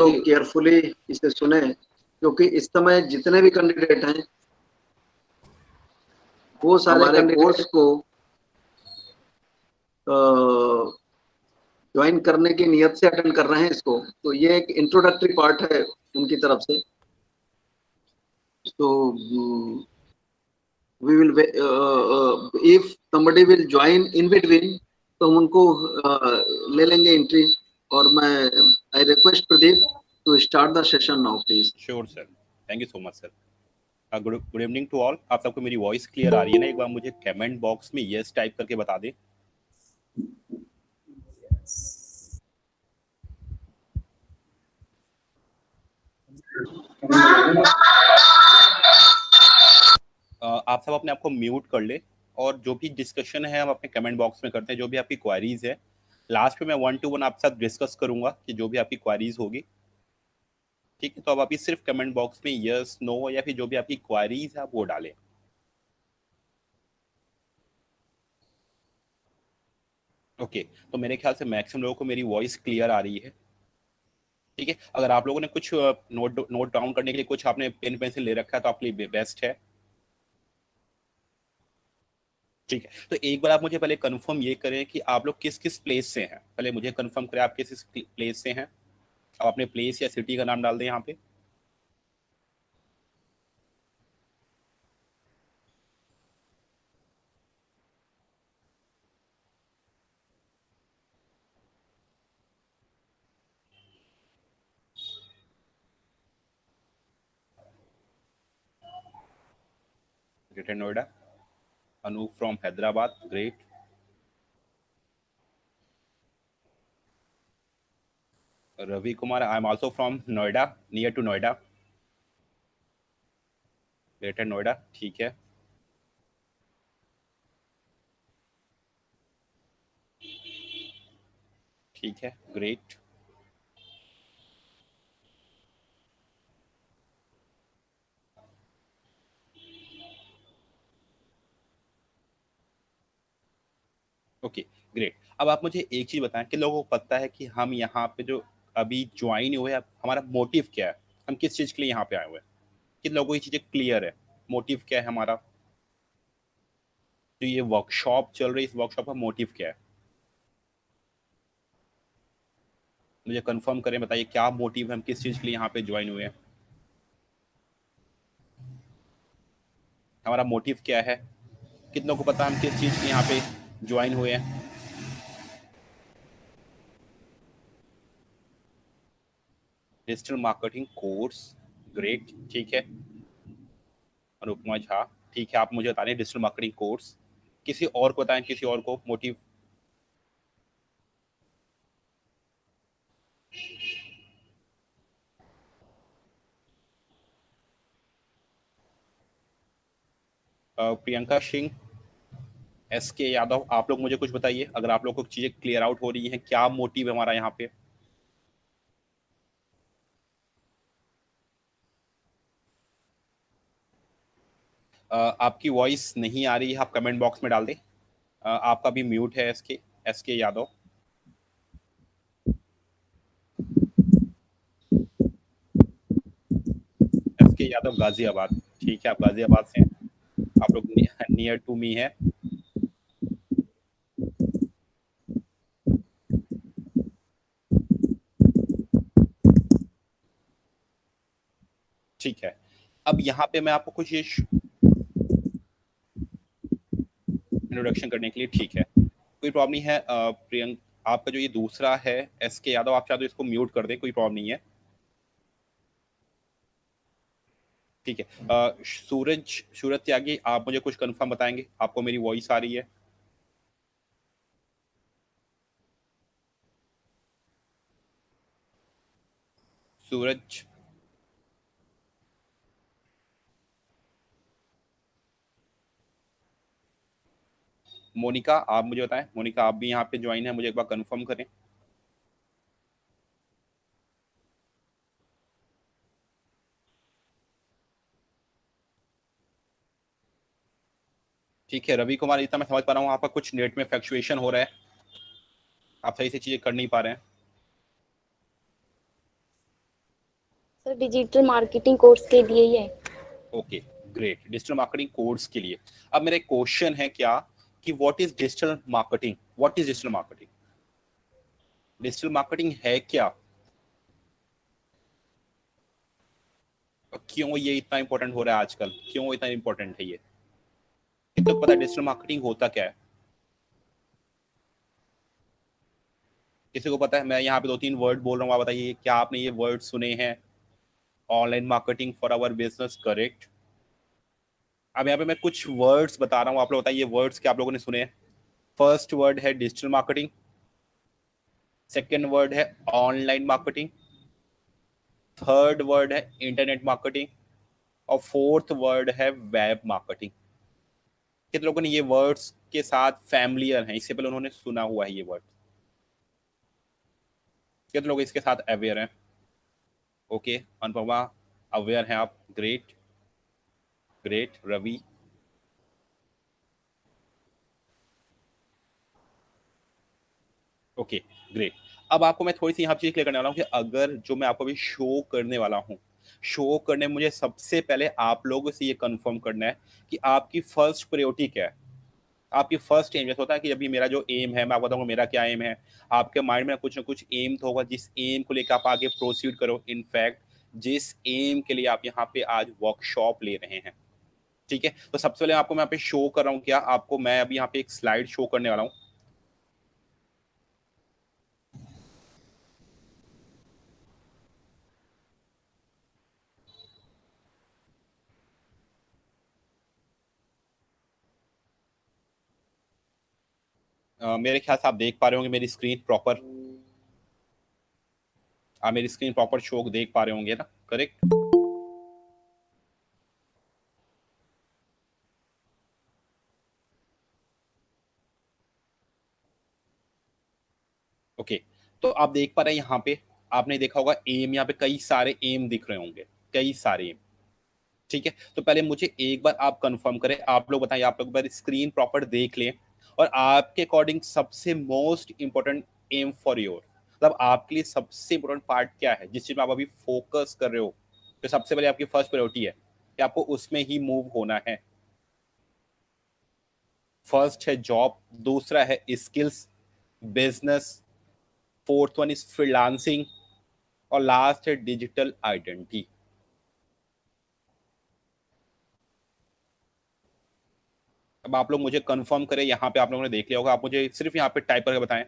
तो केयरफुली इसे सुने, क्योंकि इस समय जितने भी कैंडिडेट हैं वो सारे कैंडिडेट्स को ज्वाइन करने की नियत से अटेंड कर रहे हैं इसको। तो ये एक इंट्रोडक्टरी पार्ट है उनकी तरफ से। तो we will if somebody will join in between तो हम उनको ले लेंगे एंट्री। और मैं I request Pradeep to start the session now please. Sure sir, thank you so much sir. Good evening to all. आप सबको मेरी वॉइस क्लियर आ रही है ना? एक बार मुझे कमेंट बॉक्स में यस टाइप करके बता दें। आप सब अपने आप को म्यूट कर ले, और जो भी डिस्कशन है हम अपने कमेंट बॉक्स में करते हैं। जो भी आपकी क्वारीज है लास्ट में मैं 1 to 1 आपके साथ डिस्कस करूंगा कि जो भी आपकी क्वारीज होगी। ठीक है, तो अब आप सिर्फ कमेंट बॉक्स में यस नो या फिर जो भी आपकी क्वारीज है आप वो डालें। ओके, तो मेरे ख्याल से मैक्सिमम लोगों को मेरी वॉइस क्लियर आ रही है। ठीक है, अगर आप लोगों ने कुछ नोट डाउन करने के लिए कुछ आपने पेन पेंसिल ले रखा है तो आपके लिए बेस्ट है। ठीक है, तो एक बार आप मुझे पहले कंफर्म ये करें कि आप लोग किस किस प्लेस से हैं। पहले मुझे कंफर्म करें आप किस प्लेस से हैं। आप अपने प्लेस या सिटी का नाम डाल दें यहाँ पे। Greater Noida. Anoop from Hyderabad, great. Ravi Kumar, I am also from Noida, near to Noida, Greater Noida. ठीक है, ठीक है, ग्रेट। Okay, great. अब आप मुझे एक चीज बताएं कि लोगों को पता है कि हम यहाँ पे जो अभी ज्वाइन हुए हैं, हमारा मोटिव क्या है, हम किस चीज के लिए यहाँ पे आए हुए हैं? किन लोगों को ये चीजें क्लियर है? मोटिव क्या है हमारा? तो ये वर्कशॉप चल रही है, इस वर्कशॉप का मोटिव क्या है? मुझे कंफर्म करें, बताइए क्या मोटिव है, हम किस चीज के लिए यहाँ पे ज्वाइन हुए हैं? हमारा मोटिव क्या है? कितनों को पता है हम किस चीज के लिए यहाँ पे ज्वाइन हुए हैं? Digital marketing course, great. ठीक है, अनुपमा झा। ठीक है, आप मुझे बता रहे हैं डिजिटल मार्केटिंग कोर्स। किसी और को बताएं, किसी और को मोटिव। प्रियंका सिंह, एस के यादव, आप लोग मुझे कुछ बताइए अगर आप लोग को चीजें क्लियर आउट हो रही हैं, क्या मोटिव है हमारा यहाँ पे? आपकी वॉइस नहीं आ रही है, आप कमेंट बॉक्स में डाल दें। आपका भी म्यूट है, एस के यादव। एस के यादव गाजियाबाद। ठीक है, आप गाजियाबाद से हैं, आप लोग नियर टू मी है। ठीक है, अब यहाँ पे मैं आपको कुछ ये इंट्रोडक्शन करने के लिए, ठीक है, कोई प्रॉब्लम नहीं है। प्रियंक, आपका जो ये दूसरा है एस के यादव, आप चाहे तो इसको म्यूट कर दें, कोई प्रॉब्लम नहीं है। ठीक है, सूरज सूरज त्यागी, आप मुझे कुछ कंफर्म बताएंगे, आपको मेरी वॉइस आ रही है? सूरज। मोनिका, आप मुझे बताएं, मोनिका आप भी यहाँ पे ज्वाइन है, मुझे एक बार कंफर्म करें। ठीक है, रवि कुमार, इतना मैं समझ पा रहा हूँ आपका कुछ नेट में फ्लक्चुएशन हो रहा है, आप सही से चीजें कर नहीं पा रहे हैं। सर डिजिटल मार्केटिंग कोर्स के लिए ही है। Okay great, digital marketing course के लिए। अब मेरा क्वेश्चन है क्या कि what is digital marketing, what is digital marketing, digital marketing है क्या, क्यों ये इतना इंपॉर्टेंट हो रहा है आजकल, क्यों इतना इंपॉर्टेंट है ये, कितना पता है डिजिटल मार्केटिंग होता क्या है? किसी को पता है? मैं यहाँ पे 2-3 वर्ड बोल रहा हूँ, आप बताइए क्या आपने ये वर्ड सुने हैं? Online marketing for our business, correct. अब यहाँ पे मैं कुछ वर्ड्स बता रहा हूँ, आप लोग बताइए वर्ड्स क्या आप लोगों ने सुने हैं। फर्स्ट वर्ड है डिजिटल मार्केटिंग, सेकेंड वर्ड है ऑनलाइन मार्केटिंग, थर्ड वर्ड है इंटरनेट मार्केटिंग, और फोर्थ वर्ड है वेब मार्केटिंग। कितने लोगों ने ये वर्ड्स के साथ फैमिलियर हैं, इससे पहले उन्होंने सुना हुआ है ये वर्ड? कितने लोग इसके साथ अवेयर हैं? ओके अनुपमा, अवेयर हैं आप, great great. Ravi, okay great. अब आपको मैं थोड़ी सी यहाँ चीज क्लियर करने वाला हूँ कि अगर जो मैं आपको अभी शो करने वाला हूँ, शो करने में मुझे सबसे पहले आप लोगों से ये कंफर्म करना है कि आपकी फर्स्ट प्रायोरिटी क्या है, आपकी फर्स्ट एम। जैसे होता है कि अभी मेरा जो एम है, मैं आपको बताऊंगा मेरा क्या एम है, आपके माइंड में कुछ ना कुछ एम तो होगा जिस एम को लेकर आप आगे प्रोसीड करो। इनफैक्ट जिस एम के लिए आप यहाँ पे आज वर्कशॉप ले रहे हैं, ठीक है। तो सबसे पहले आपको मैं यहाँ पे शो कर रहा हूँ क्या, आपको मैं अभी यहाँ पे एक स्लाइड शो करने वाला हूँ। मेरे ख्याल से आप देख पा रहे होंगे मेरी स्क्रीन प्रॉपर, आप मेरी स्क्रीन प्रॉपर शो देख पा रहे होंगे ना, करेक्ट? ओके, तो आप देख पा रहे हैं यहाँ पे, आपने देखा होगा एम, यहाँ पे कई सारे एम दिख रहे होंगे, कई सारे एम, ठीक है। तो पहले मुझे एक बार आप कंफर्म करें, आप लोग बताइए, आप लोग बार स्क्रीन प्रॉपर देख लें और आपके अकॉर्डिंग सबसे most important aim for your, मतलब आपके लिए सबसे इंपॉर्टेंट पार्ट क्या है जिस चीज में आप अभी फोकस कर रहे हो, तो सबसे पहले आपकी फर्स्ट प्रायोरिटी है कि आपको उसमें ही मूव होना है। फर्स्ट है जॉब, दूसरा है skills, business, fourth one is freelancing, और लास्ट है डिजिटल आइडेंटिटी। अब आप लोग मुझे कंफर्म करें, यहाँ पे आप लोगों ने देख लिया होगा, आप मुझे सिर्फ यहाँ पे टाइप करके बताएं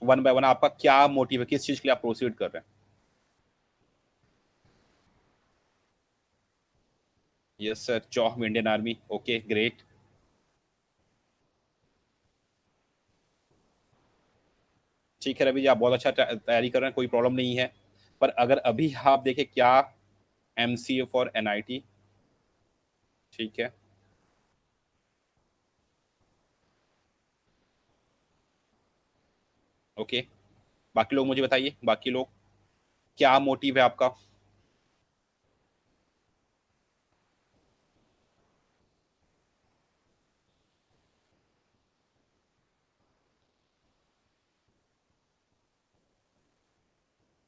वन बाय वन आपका क्या मोटिव है, किस चीज के लिए आप प्रोसीड कर रहे हैं। Yes sir, job Indian army, okay great. ठीक है रवि जी, आप बहुत अच्छा तैयारी कर रहे हैं, कोई प्रॉब्लम नहीं है। पर अगर अभी आप देखें क्या, MCA फॉर NIT, ठीक है। ओके, बाकी लोग मुझे बताइए, बाकी लोग क्या मोटिव है आपका?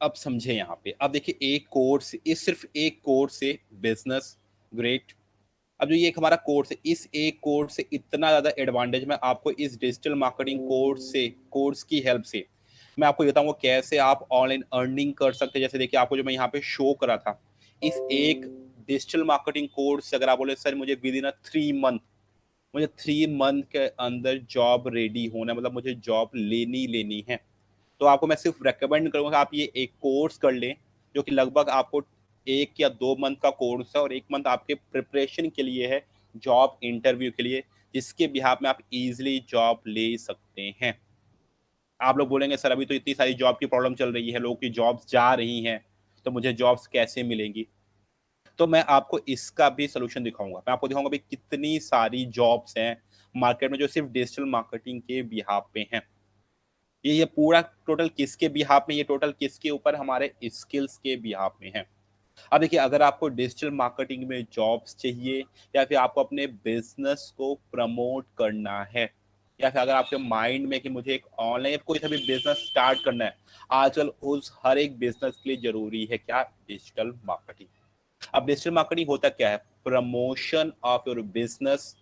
अब समझे यहाँ पे, अब देखिए एक कोर्स, इस सिर्फ एक कोर्स से बिजनेस, ग्रेट। अब जो ये एक हमारा कोर्स है, इस एक कोर्स से इतना ज़्यादा एडवांटेज मैं आपको इस डिजिटल मार्केटिंग कोर्स से, कोर्स की हेल्प से मैं आपको बताऊंगा कैसे आप ऑनलाइन अर्निंग कर सकते हैं। जैसे देखिए आपको जो मैं यहाँ पे शो करा था, इस एक डिजिटल मार्केटिंग कोर्स से अगर आप बोले सर मुझे विद इन 3 मंथ, मुझे 3 मंथ के अंदर जॉब रेडी होना है, मतलब मुझे जॉब लेनी लेनी है, तो आपको मैं सिर्फ रेकमेंड करूंगा आप ये एक कोर्स कर लें, जो कि लगभग आपको 1 या 2 मंथ का कोर्स है, और 1 मंथ आपके प्रिपरेशन के लिए है, जॉब इंटरव्यू के लिए, जिसके बिहाफ में आप इजीली जॉब ले सकते हैं। आप लोग बोलेंगे सर अभी तो इतनी सारी जॉब की प्रॉब्लम चल रही है, लोगों की जॉब्स जा रही हैं, तो मुझे जॉब्स कैसे मिलेंगी? तो मैं आपको इसका भी सोल्यूशन दिखाऊंगा, मैं आपको दिखाऊंगा भाई कितनी सारी जॉब्स हैं मार्केट में जो सिर्फ डिजिटल मार्केटिंग के बिहाफ पे हैं। ये पूरा टोटल किसके बिहाफ में, ये टोटल किसके ऊपर, हमारे स्किल्स के बिहाफ में है। अब देखिए अगर आपको डिजिटल मार्केटिंग में जॉब्स चाहिए, या फिर आपको अपने बिजनेस को प्रमोट करना है, या फिर अगर आपके माइंड में कि मुझे एक ऑनलाइन कोई सा भी बिजनेस स्टार्ट करना है, आजकल उस हर एक बिजनेस के लिए जरूरी है क्या, डिजिटल मार्केटिंग। अब डिजिटल मार्केटिंग होता क्या है, promotion of your business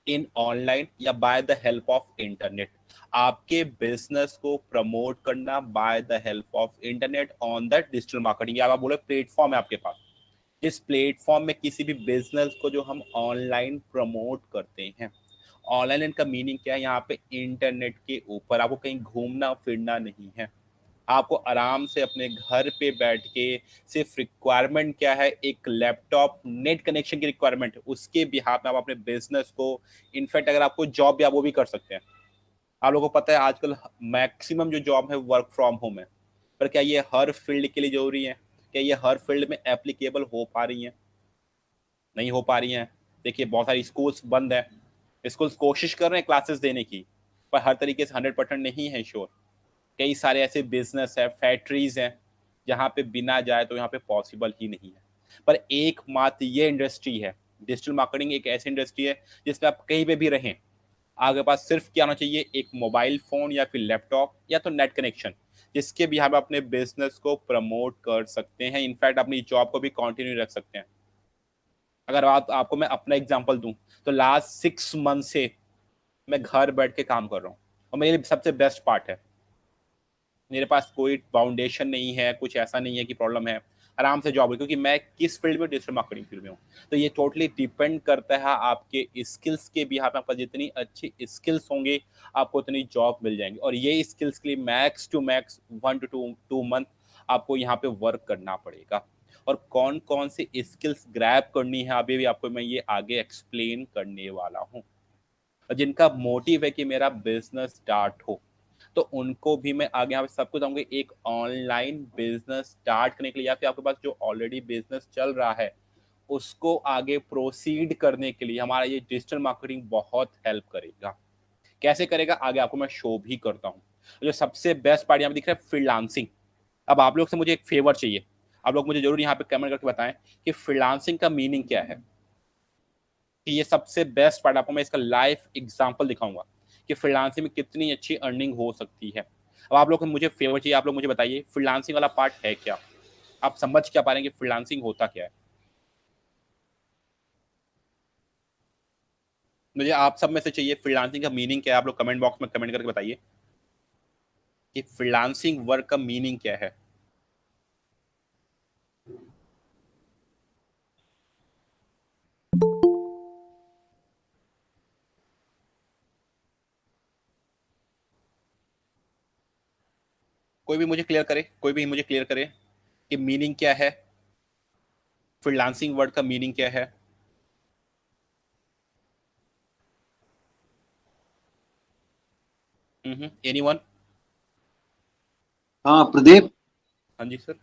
in online या by the help of internet. आपके बिजनेस को प्रमोट करना by the help of internet on the digital marketing, या आप बोले प्लेटफॉर्म है आपके पास, इस प्लेटफॉर्म में किसी भी बिजनेस को जो हम ऑनलाइन प्रमोट करते हैं। ऑनलाइन का मीनिंग क्या है, यहाँ पे इंटरनेट के ऊपर, आपको कहीं घूमना फिरना नहीं है, आपको आराम से अपने घर पे बैठ के सिर्फ रिक्वायरमेंट क्या है, एक लैपटॉप नेट कनेक्शन की रिक्वायरमेंट है, उसके बिहाफ में आप अपने बिजनेस को, इनफैक्ट अगर आपको जॉब भी आप वो भी कर सकते हैं। आप लोगों को पता है आजकल मैक्सिमम जो जॉब है वर्क फ्रॉम होम है, पर क्या ये हर फील्ड के लिए जरूरी है, क्या ये हर फील्ड में एप्लीकेबल हो पा रही है, नहीं हो पा रही हैं। देखिए बहुत सारी स्कूल्स बंद है, स्कूल्स कोशिश कर रहे हैं क्लासेस देने की, पर हर तरीके से 100% नहीं है श्योर। कई सारे ऐसे बिजनेस है, फैक्ट्रीज हैं, जहाँ पे बिना जाए तो यहाँ पे पॉसिबल ही नहीं है। पर एकमात्र ये इंडस्ट्री है, डिजिटल मार्केटिंग एक ऐसी इंडस्ट्री है जिसमें आप कहीं पे भी रहें, आपके पास सिर्फ क्या होना चाहिए, एक मोबाइल फोन या फिर लैपटॉप या तो नेट कनेक्शन, जिसके भी आप अपने बिजनेस को प्रमोट कर सकते हैं, इनफैक्ट अपनी जॉब को भी कंटिन्यू रख सकते हैं। अगर आपको मैं अपना एग्जांपल दूं, तो लास्ट 6 मंथ से मैं घर बैठ के काम कर रहा हूँ, और मेरे लिए सबसे बेस्ट पार्ट है, मेरे पास कोई फाउंडेशन नहीं है, कुछ ऐसा नहीं है कि प्रॉब्लम है, आराम से जॉब है, क्योंकि मैं किस फील्ड में, डिजिटल मार्केटिंग फील्ड में हूँ। तो ये टोटली डिपेंड करता है आपके स्किल्स के भी, आप पास जितनी अच्छी स्किल्स होंगे आपको उतनी जॉब मिल जाएंगी, और ये स्किल्स के लिए max to max 1 to 2 month आपको यहाँ पे वर्क करना पड़ेगा। और कौन कौन सी स्किल्स ग्रैब करनी है अभी भी आपको मैं ये आगे एक्सप्लेन करने वाला हूँ। जिनका मोटिव है कि मेरा बिजनेस स्टार्ट हो, तो उनको भी मैं आगे यहाँ पे सबको बताऊंगा, एक ऑनलाइन बिजनेस स्टार्ट करने के लिए या फिर आपके पास जो ऑलरेडी बिजनेस चल रहा है उसको आगे प्रोसीड करने के लिए हमारा ये डिजिटल मार्केटिंग बहुत हेल्प करेगा। कैसे करेगा आगे आपको मैं शो भी करता हूँ। जो सबसे बेस्ट पार्ट यहाँ पे दिख रहा है, फ्रीलांसिंग। अब आप लोग से मुझे एक फेवर चाहिए, आप लोग मुझे जरूर यहाँ पे कमेंट करके बताएं कि फ्रीलांसिंग का मीनिंग क्या है। कि ये सबसे बेस्ट पार्ट आपको मैं इसका लाइव एग्जांपल दिखाऊंगा कि फ्रीलांसिंग में कितनी अच्छी अर्निंग हो सकती है। अब आप लोग को मुझे फेवर चाहिए, आप लोग मुझे बताइए फ्रीलांसिंग वाला पार्ट है क्या, आप समझ क्या पा रहे हैं कि फ्रीलांसिंग होता क्या है। मुझे आप सब में से चाहिए फ्रीलांसिंग का मीनिंग क्या है, आप लोग कमेंट बॉक्स में कमेंट करके बताइए कि फ्रीलांसिंग वर्क का मीनिंग क्या है। कोई भी मुझे क्लियर करे, कोई भी मुझे क्लियर करे कि मीनिंग क्या है, फ्रीलांसिंग वर्ड का मीनिंग क्या है। एनीवन? हाँ प्रदीप। हाँ जी सर।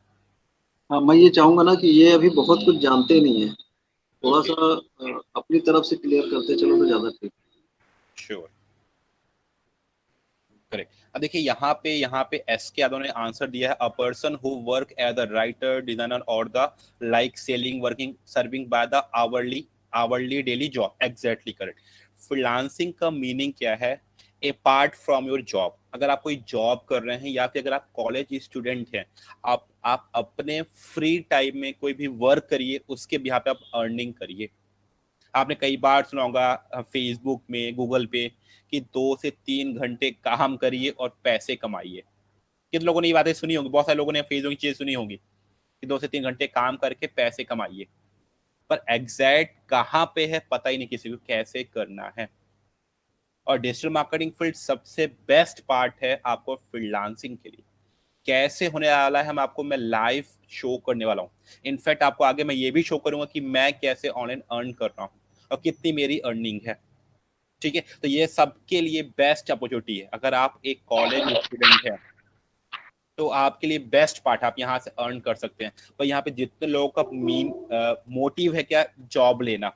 हाँ, मैं ये चाहूंगा ना कि ये अभी बहुत कुछ जानते नहीं है, थोड़ा ओके, सा अपनी तरफ से क्लियर करते चलो तो ज्यादा ठीक। Sure, correct. अब देखिए यहाँ पे एस के यादव ने आंसर दिया है, a person who work as a writer, designer और the like selling, working, serving by the hourly daily job. Exactly correct. Freelancing का मीनिंग क्या है, अपार्ट फ्रॉम योर जॉब। अगर आप कोई जॉब कर रहे हैं या फिर अगर आप कॉलेज स्टूडेंट हैं, आप अपने फ्री टाइम में कोई भी वर्क करिए, उसके बिहाफ पे आप अर्निंग करिए। आपने कई बार सुना होगा फेसबुक में, गूगल पे, कि 2 से 3 घंटे काम करिए और पैसे कमाइए। कितने लोगों ने ये बातें सुनी होंगी, बहुत सारे लोगों ने फेसबुक की चीजें सुनी होंगी कि 2 से 3 घंटे काम करके पैसे कमाइए, पर एग्जैक्ट कहाँ पे है पता ही नहीं किसी को, कैसे करना है। और डिजिटल मार्केटिंग फील्ड सबसे बेस्ट पार्ट है आपको फ्रीलांसिंग के लिए। कैसे होने वाला है हम आपको मैं लाइव शो करने वाला हूँ। इनफैक्ट आपको आगे मैं ये भी शो करूंगा कि मैं कैसे ऑनलाइन अर्न कर रहा हूँ और कितनी मेरी अर्निंग है। ठीक है, तो ये सबके लिए बेस्ट अपॉर्चुनिटी है। अगर आप एक कॉलेज स्टूडेंट हैं तो आपके लिए बेस्ट पार्ट, आप यहाँ से अर्न कर सकते हैं। पर यहाँ पे जितने लोगों का मीन मोटिव है क्या, जॉब लेना,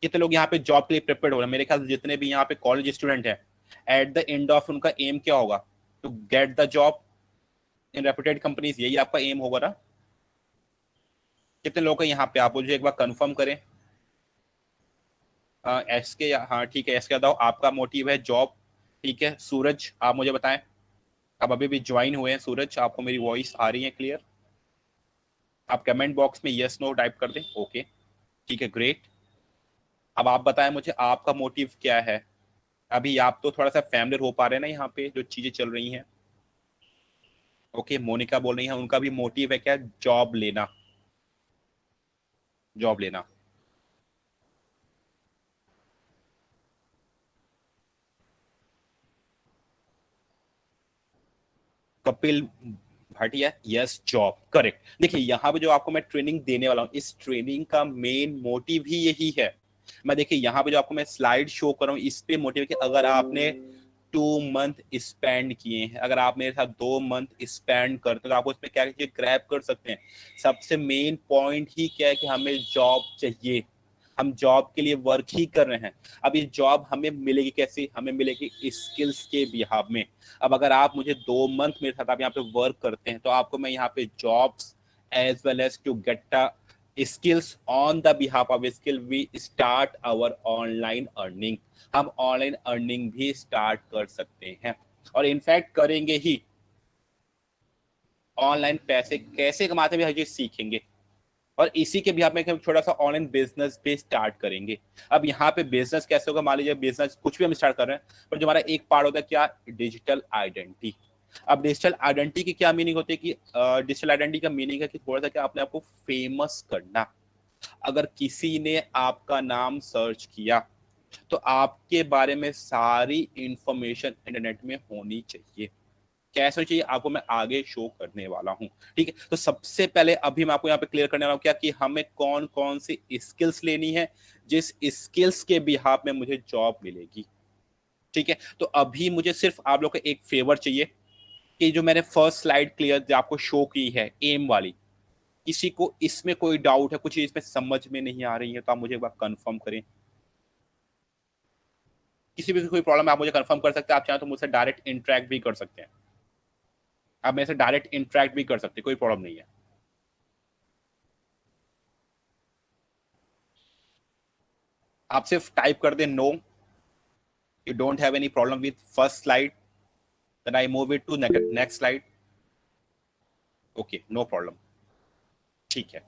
कितने लोग यहाँ पे जॉब के लिए प्रिपेयर हो रहे हैं। मेरे ख्याल से जितने भी यहाँ पे कॉलेज स्टूडेंट हैं, एट द एंड ऑफ उनका एम क्या होगा, to get the job in reputed companies, यही आपका एम होगा ना। कितने लोग हैं यहाँ पे, आप मुझे एक बार कंफर्म करें। एस के, हाँ ठीक है, एस के बताओ आपका मोटिव है जॉब ठीक है सूरज, आप मुझे बताएं, आप अभी भी ज्वाइन हुए हैं सूरज, आपको मेरी वॉइस आ रही है क्लियर? आप कमेंट बॉक्स में यस नो टाइप कर दें। ओके ठीक है ग्रेट। अब आप बताएं मुझे आपका मोटिव क्या है। अभी आप तो थोड़ा सा फैमिलियर हो पा रहे हैं ना यहाँ पे जो चीजें चल रही हैं। ओके मोनिका बोल रही है उनका भी मोटिव है क्या, जॉब लेना, जॉब लेना। Kapil Bhatia yes job correct. देखिए यहाँ पे जो आपको मैं ट्रेनिंग देने वाला हूँ, इस ट्रेनिंग का मेन मोटिव ही यही है। मैं देखिए यहाँ पे जो आपको मैं स्लाइड शो कर रहा हूँ इस पे मोटिव है कि अगर आपने 2 मंथ स्पेंड किए हैं, अगर आप मेरे साथ 2 मंथ स्पेंड करते हो तो आप उसमें क्या ग्रैब कर सकते हैं। सबसे मेन पॉइंट ही क्या है कि हमें जॉब चाहिए, हम जॉब के लिए वर्क ही कर रहे हैं। अब ये जॉब हमें मिलेगी कैसे, हमें मिलेगी स्किल्स के बिहाव में। अब अगर आप मुझे 2 मंथ मेरे साथ आप यहाँ पे वर्क करते हैं तो आपको मैं यहाँ पे jobs as well as to get skills on the behalf of skill we start our online earning। हम ऑनलाइन अर्निंग भी स्टार्ट कर सकते हैं और इनफैक्ट करेंगे ही। ऑनलाइन पैसे कैसे कमाते हैं भी हर चीज सीखेंगे और इसी के भी में हम छोटा सा ऑनलाइन बिजनेस भी स्टार्ट करेंगे। अब यहाँ पे बिजनेस कैसे होगा, मान लीजिए बिजनेस कुछ भी हम स्टार्ट कर रहे हैं पर जो हमारा एक पार्ट होता है क्या, डिजिटल आइडेंटिटी। अब डिजिटल आइडेंटिटी की क्या मीनिंग होती है कि डिजिटल आइडेंटिटी का मीनिंग है कि थोड़ा सा क्या अपने आप को फेमस करना। अगर किसी ने आपका नाम सर्च किया तो आपके बारे में सारी इंफॉर्मेशन इंटरनेट में होनी चाहिए। कैसे चाहिए आपको मैं आगे शो करने वाला हूं। ठीक है तो सबसे पहले अभी मैं आपको यहाँ पे क्लियर करने वाला हूँ क्या कि हमें कौन कौन सी स्किल्स लेनी है जिस स्किल्स के बिहाफ में मुझे जॉब मिलेगी। ठीक है तो अभी मुझे सिर्फ आप लोग का एक फेवर चाहिए कि जो मैंने फर्स्ट स्लाइड क्लियर आपको शो की है एम वाली, किसी को इसमें कोई डाउट है, कुछ चीज में समझ में नहीं आ रही है तो आप मुझे एक बार कंफर्म करें। किसी भी कोई प्रॉब्लम है आप मुझे कंफर्म कर सकते हैं, आप चाहें तो मुझसे डायरेक्ट इंटरेक्ट भी कर सकते हैं, आप मेरे से डायरेक्ट इंटरेक्ट भी कर सकते हैं, कोई प्रॉब्लम नहीं है। आप सिर्फ टाइप कर दें no, you don't have any problem with first slide, then I move it to next slide. Okay no problem. ठीक है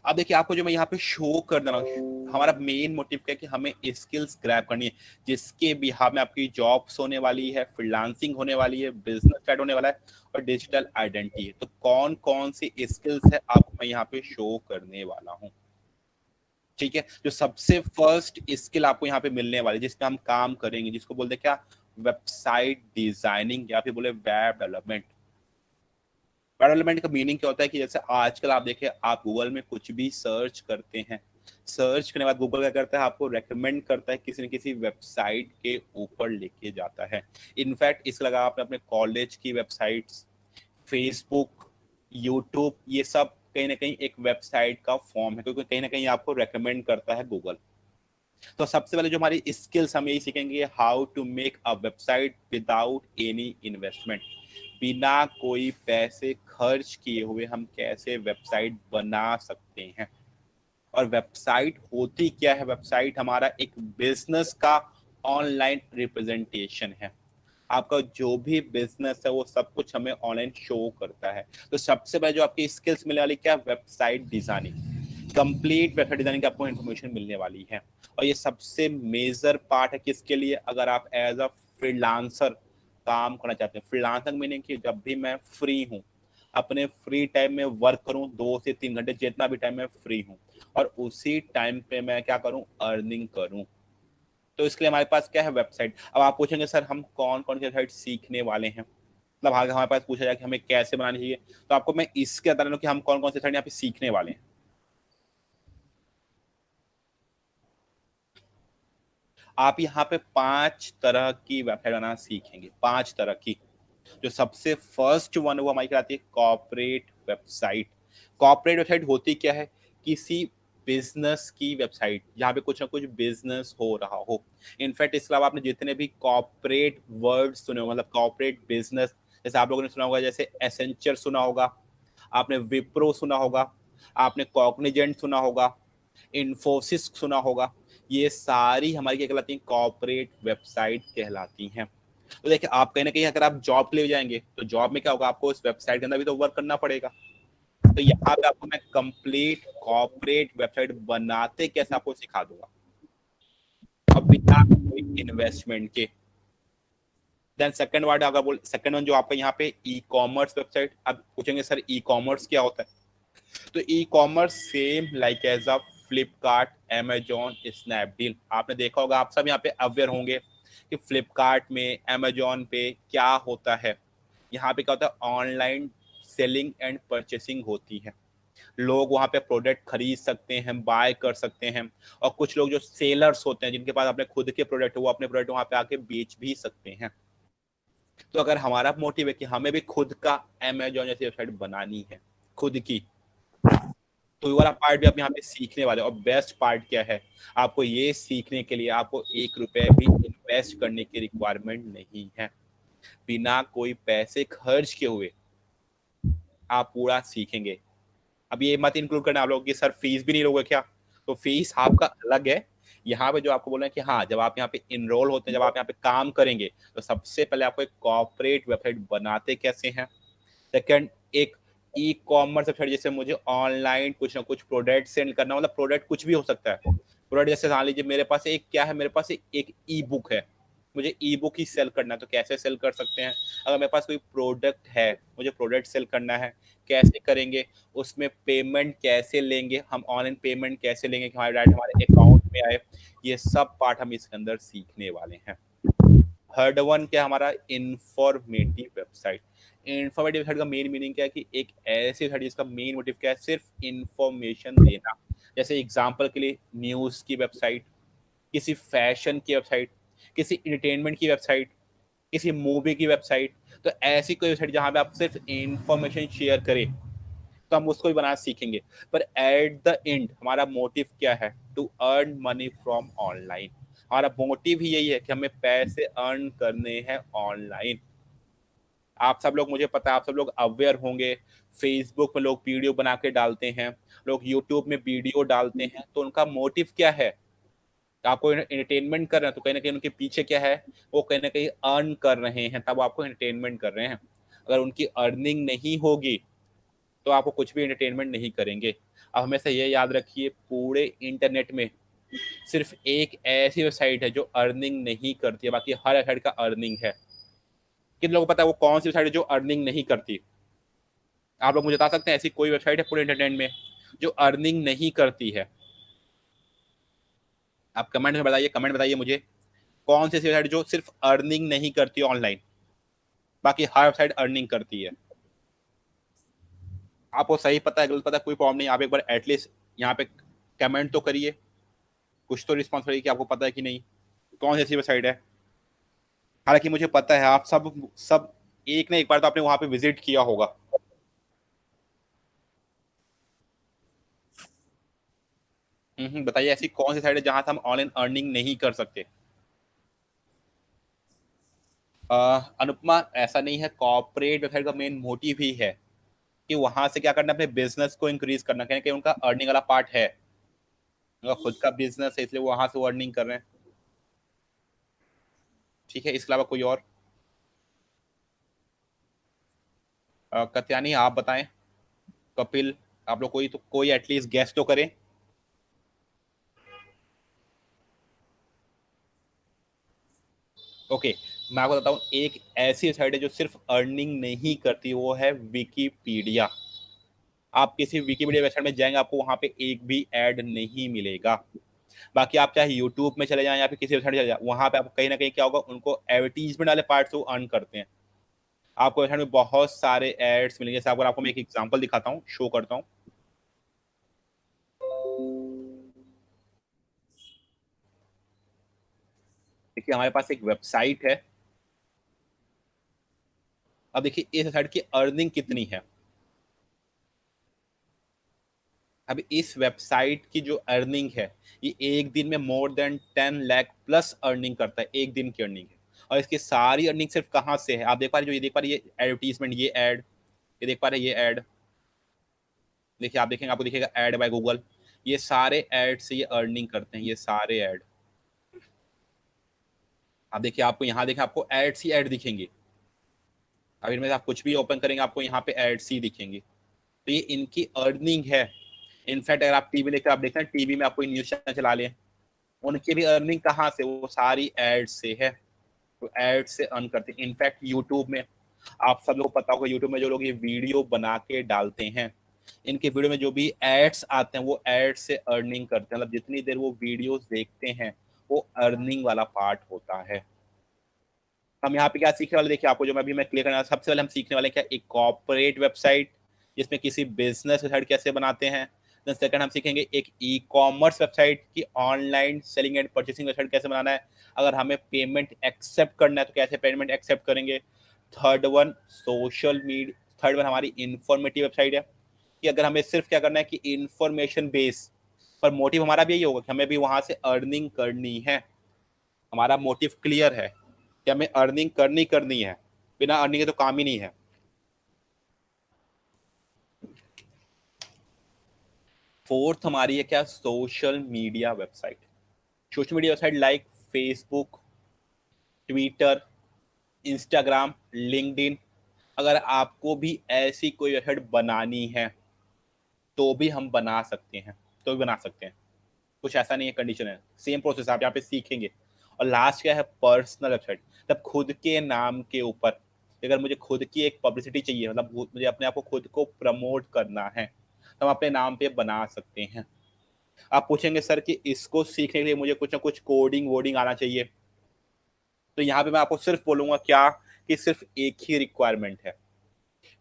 अब देखिए आपको जो मैं यहाँ पे शो कर दे रहा हूँ, हमारा मेन मोटिव क्या है कि हमें स्किल्स ग्रैब करनी है जिसके बिहाफ में आपकी जॉब्स होने वाली है, फ्रीलांसिंग होने वाली है, बिजनेस स्टार्ट होने वाला है और डिजिटल आइडेंटिटी है। तो कौन कौन सी स्किल्स है आपको मैं यहाँ पे शो करने वाला हूँ। ठीक है जो सबसे फर्स्ट स्किल आपको यहाँ पे मिलने वाली जिसमें हम काम करेंगे, जिसको बोलते हैं क्या, वेबसाइट डिजाइनिंग या फिर बोले वेब डेवलपमेंट। वेब डेवलपमेंट का मीनिंग क्या होता है कि जैसे आजकल आप देखें, आप गूगल में कुछ भी सर्च करते हैं, सर्च करने के बाद गूगल क्या करता है, आपको रेकमेंड करता है किसी न किसी वेबसाइट के ऊपर लेके जाता है। इनफैक्ट इस लगा आपने अपने कॉलेज की वेबसाइट्स, फेसबुक, यूट्यूब, ये सब कहीं ना कहीं एक वेबसाइट का फॉर्म है क्योंकि कहीं ना कहीं आपको रेकमेंड करता है गूगल। तो सबसे पहले जो हमारी स्किल्स हम यही सीखेंगे, how to make a website without any investment. बिना कोई पैसे खर्च किए हुए हम कैसे वेबसाइट बना सकते हैं। और वेबसाइट होती क्या है, वेबसाइट हमारा एक बिजनेस का ऑनलाइन रिप्रेजेंटेशन है। आपका जो भी बिजनेस है वो सब कुछ हमें ऑनलाइन शो करता है। तो सबसे पहले जो आपकी स्किल्स मिलने वाली क्या, website designing, complete website designing की आपको इन्फॉर्मेशन मिलने वाली है। और ये सबसे मेजर पार्ट है किसके लिए, अगर आप एज अ फ्रीलांसर काम करना चाहते हैं। फ्रीलांसर मीनिंग कि जब भी मैं फ्री हूँ, अपने फ्री टाइम में वर्क करूँ 2 से 3 घंटे जितना भी टाइम मैं फ्री हूँ और उसी टाइम पे मैं क्या करूँ, अर्निंग करूँ। तो इसके लिए हमारे पास क्या है, वेबसाइट। अब आप पूछेंगे सर हम कौन कौन सी वेबसाइट सीखने वाले हैं, मतलब आगे हमारे पास पूछा जाए कि हमें कैसे बनानी चाहिए, तो आपको मैं इसके बता रहा हूँ कि हम कौन कौन से वेबसाइट यहाँ पे सीखने वाले हैं। आप यहाँ पे 5 तरह की वेबसाइट बनाना सीखेंगे, 5 तरह की। जो सबसे फर्स्ट वन वो हमारी कहलाती है कॉर्पोरेट वेबसाइट। कॉर्पोरेट वेबसाइट होती क्या है, किसी बिजनेस की वेबसाइट जहाँ पे कुछ ना कुछ बिजनेस हो रहा हो। इनफैक्ट इसके अलावा आपने जितने भी कॉर्पोरेट वर्ड सुने हो, मतलब कॉर्पोरेट बिजनेस, जैसे आप लोगों ने सुना होगा, जैसे एसेंचर सुना होगा, आपने विप्रो सुना होगा, आपने कॉग्निजेंट सुना होगा, इन्फोसिस सुना होगा, ये सारी हमारी क्या कहलाती हैं, कॉर्पोरेट वेबसाइट कहलाती हैं। तो देखिए आप कहीं ना कहीं अगर आप जॉब के लिए जाएंगे तो जॉब में क्या होगा, आपको उस वेबसाइट के अंदर भी तो वर्क करना पड़ेगा। तो यहाँ पे आपको मैं कंप्लीट कॉर्पोरेट वेबसाइट बनाते कैसे आपको सिखा दूंगा, अब बिना कोई इन्वेस्टमेंट के। देन सेकंड वर्ड अगर बोल, सेकंड वन जो आपका यहाँ पे ई कॉमर्स वेबसाइट। अब पूछेंगे सर ई कॉमर्स क्या होता है, तो e commerce same like as a Flipkart, Amazon, Snapdeal. आपने देखा होगा, आप सब यहाँ पे अवेयर होंगे कि फ्लिपकार्ट में, अमेजॉन पे क्या होता है। यहाँ पे क्या होता है, ऑनलाइन सेलिंग एंड परचेसिंग होती है। लोग वहाँ पे प्रोडक्ट खरीद सकते हैं, बाय कर सकते हैं, और कुछ लोग जो सेलर्स होते हैं जिनके पास अपने खुद के प्रोडक्ट, वो अपने प्रोडक्ट वहाँ पे आके बेच भी सकते हैं। तो अगर हमारा मोटिव है कि हमें भी खुद का अमेजॉन जैसी वेबसाइट बनानी है, खुद की, तो ये वाला पार्ट भी आप यहाँ पे सीखने वाले। और बेस्ट पार्ट क्या है, आपको ये सीखने के लिए आपको 1 रुपए भी इन्वेस्ट करने की रिक्वायरमेंट नहीं है। बिना कोई पैसे खर्च किए हुए आप पूरा सीखेंगे। अब ये मत इंक्लूड करना आप लोग कि सर फीस भी नहीं लोगे क्या, तो फीस आपका अलग है। यहाँ पे जो आपको बोल रहे हैं कि हाँ, जब आप यहाँ पे इनरोल होते हैं, जब आप यहाँ पे काम करेंगे, तो सबसे पहले आपको एक कॉर्पोरेट वेबसाइट बनाते कैसे हैं। सेकंड, एक ई कॉमर्स वेबसाइट, जैसे मुझे ऑनलाइन कुछ ना कुछ प्रोडक्ट सेंड करना, मतलब प्रोडक्ट कुछ भी हो सकता है। प्रोडक्ट जैसे मान लीजिए मेरे पास एक क्या है, मेरे पास एक ई बुक है, मुझे ई बुक ही सेल करना है, तो कैसे सेल कर सकते हैं। अगर मेरे पास कोई प्रोडक्ट है, मुझे प्रोडक्ट सेल करना है, कैसे करेंगे, उसमें पेमेंट कैसे लेंगे, हम ऑनलाइन पेमेंट कैसे लेंगे कि हमारे डायरेक्ट हमारे अकाउंट में आए, ये सब पार्ट हम इसके अंदर सीखने वाले हैं। थर्ड वन क्या, हमारा इंफॉर्मेटिव वेबसाइट। इंफॉर्मेटिव वेबसाइट का मेन मीनिंग क्या है कि एक ऐसी वेबसाइट जिसका मेन मोटिव क्या है, सिर्फ इंफॉर्मेशन देना। जैसे एग्जांपल के लिए न्यूज़ की वेबसाइट, किसी फैशन की वेबसाइट, किसी एंटरटेनमेंट की वेबसाइट, किसी मूवी की वेबसाइट। तो ऐसी कोई वेबसाइट जहां पे आप सिर्फ इंफॉर्मेशन शेयर करें, तो हम उसको भी बनाना सीखेंगे। पर एट द एंड हमारा मोटिव क्या है, to earn money from online. हमारा मोटिव ही यही है कि हमें पैसे अर्न करने हैं ऑनलाइन। आप सब लोग, मुझे पता है आप सब लोग अवेयर होंगे, फेसबुक में लोग वीडियो बना के डालते हैं, लोग यूट्यूब में वीडियो डालते हैं, तो उनका मोटिव क्या है, आपको एंटरटेनमेंट कर रहे हैं, तो कहीं ना कहीं उनके पीछे क्या है, वो कहीं ना कहीं अर्न कर रहे हैं, तब आपको एंटरटेनमेंट कर रहे हैं। अगर उनकी अर्निंग नहीं होगी तो आपको कुछ भी एंटरटेनमेंट नहीं करेंगे। अब हमेशा ये याद रखिए, पूरे इंटरनेट में सिर्फ एक ऐसी वेबसाइट है जो अर्निंग नहीं करती है, बाकी हर वेबसाइट का अर्निंग है। किन लोगों को पता है वो कौन सी वेबसाइट है जो अर्निंग नहीं करती? आप लोग मुझे बता सकते हैं ऐसी कोई वेबसाइट है पूरे इंटरनेट में जो अर्निंग नहीं करती है? आप कमेंट में बताइए, कमेंट बताइए मुझे, कौन सी ऐसी वेबसाइट जो सिर्फ अर्निंग नहीं करती ऑनलाइन, बाकी हर वेबसाइट अर्निंग करती है। आपको सही पता है, गलत पता है, कोई प्रॉब्लम नहीं, आप एक बार एटलीस्ट यहाँ पे कमेंट तो करिए, कुछ तो रिस्पॉन्स करिए कि आपको पता है कि नहीं, कौन सी ऐसी वेबसाइट है। हालांकि मुझे पता है आप सब सब एक ना एक बार तो आपने वहां पे विजिट किया होगा। बताइए ऐसी कौन सी साइट है जहां से हम ऑनलाइन अर्निंग नहीं कर सकते? अनुपमा, ऐसा नहीं है, कॉर्पोरेट वेबसाइट का मेन मोटिव ही है कि वहां से क्या करना है, अपने बिजनेस को इंक्रीज करना, कहीं ना कहीं उनका अर्निंग वाला पार्ट है, उनका खुद का बिजनेस है, इसलिए वो वहां से वो अर्निंग कर रहे हैं। ठीक है, इसके अलावा कोई और? कत्यानी आप बताएं, कपिल, आप लोग कोई तो कोई एटलीस्ट गेस तो करें। ओके, मैं आपको बताऊं, एक ऐसी साइट है जो सिर्फ अर्निंग नहीं करती, वो है विकीपीडिया। आप किसी विकीपीडिया वेबसाइट में जाएंगे, आपको वहां पे एक भी ऐड नहीं मिलेगा। बाकी आप चाहे यूट्यूब में चले जाएं या फिर किसी वेबसाइट चले जाएं, वहां पे आपको कहीं ना कहीं क्या होगा, उनको एडवर्टीजमेंट वाले पार्ट से वो अर्न करते हैं। आपको वेबसाइट में बहुत सारे एड्स मिलेंगे। जैसे आपको मैं एक एग्जांपल दिखाता हूँ, शो करता हूँ। देखिए हमारे पास एक वेबसाइट है। अब देखिए इस वेबसाइट की अर्निंग कितनी है। अब इस वेबसाइट की जो अर्निंग है, ये एक दिन में more than 10 lakh plus earning करता है, एक दिन की अर्निंग है। और इसकी सारी अर्निंग सिर्फ कहाँ से है, आप देख पा रहे, जो ये देख पा रहे, ये एडवर्टीजमेंट, ये एड, ये देख पा रहे, ये एड, देखिए आप देखेंगे आपको दिखेगा एड बाय गूगल। ये सारे एड से ये अर्निंग करते हैं, ये सारे एड। आप देखिए, आपको यहाँ देखिए आपको एड्स ही एड दिखेंगे। अभी इनमें से आप कुछ भी ओपन करेंगे आपको यहाँ पे एड्स ही दिखेंगे। तो ये इनकी अर्निंग है। इनफैक्ट अगर आप टीवी देखते हैं, आप देखते हैं टीवी में आपको न्यूज चैनल चला लें, उनकी भी अर्निंग कहाँ से, वो सारी एड से है। तो एड से अर्न करते हैं। इनफैक्ट यूट्यूब में आप सब लोग को पता होगा, यूट्यूब में जो लोग ये वीडियो बना के डालते हैं, इनके वीडियो में जो भी एड्स आते हैं वो एड से अर्निंग करते हैं। मतलब जितनी देर वो वीडियोस देखते हैं वो अर्निंग वाला पार्ट होता है। हम यहाँ पे क्या सीखने वाले, देखिए आपको जो मैं क्लियर करना, सबसे पहले हम सीखने वाले क्या, एक कॉर्पोरेट वेबसाइट जिसमें किसी बिजनेस वेबसाइट कैसे बनाते हैं। देन सेकंड हम सीखेंगे एक ई कॉमर्स वेबसाइट की online selling and purchasing website कैसे बनाना है। अगर हमें पेमेंट एक्सेप्ट करना है तो कैसे पेमेंट एक्सेप्ट करेंगे। Third one social media, third one हमारी इंफॉर्मेटिव वेबसाइट है कि अगर हमें सिर्फ क्या करना है कि इंफॉर्मेशन बेस पर, मोटिव हमारा भी यही होगा कि हमें भी वहां से अर्निंग करनी है। हमारा मोटिव क्लियर है कि हमें अर्निंग करनी है, बिना अर्निंग के तो काम ही नहीं है। फोर्थ हमारी है क्या, social media website. Social media website like Facebook, Twitter, Instagram, LinkedIn. अगर आपको भी ऐसी कोई वेबसाइट बनानी है तो भी हम बना सकते हैं, तो भी बना सकते हैं। कुछ ऐसा नहीं है, कंडीशन है, सेम प्रोसेस आप यहाँ पे सीखेंगे। और लास्ट क्या है, पर्सनल वेबसाइट। तब खुद के नाम के ऊपर, अगर मुझे खुद की एक पब्लिसिटी चाहिए, मतलब मुझे अपने आप को खुद को प्रमोट करना है, तो हम अपने नाम पे बना सकते हैं। आप पूछेंगे सर कि इसको सीखने के लिए मुझे कुछ ना कुछ कोडिंग वोडिंग आना चाहिए, तो यहाँ पे मैं आपको सिर्फ बोलूंगा क्या, कि सिर्फ एक ही रिक्वायरमेंट है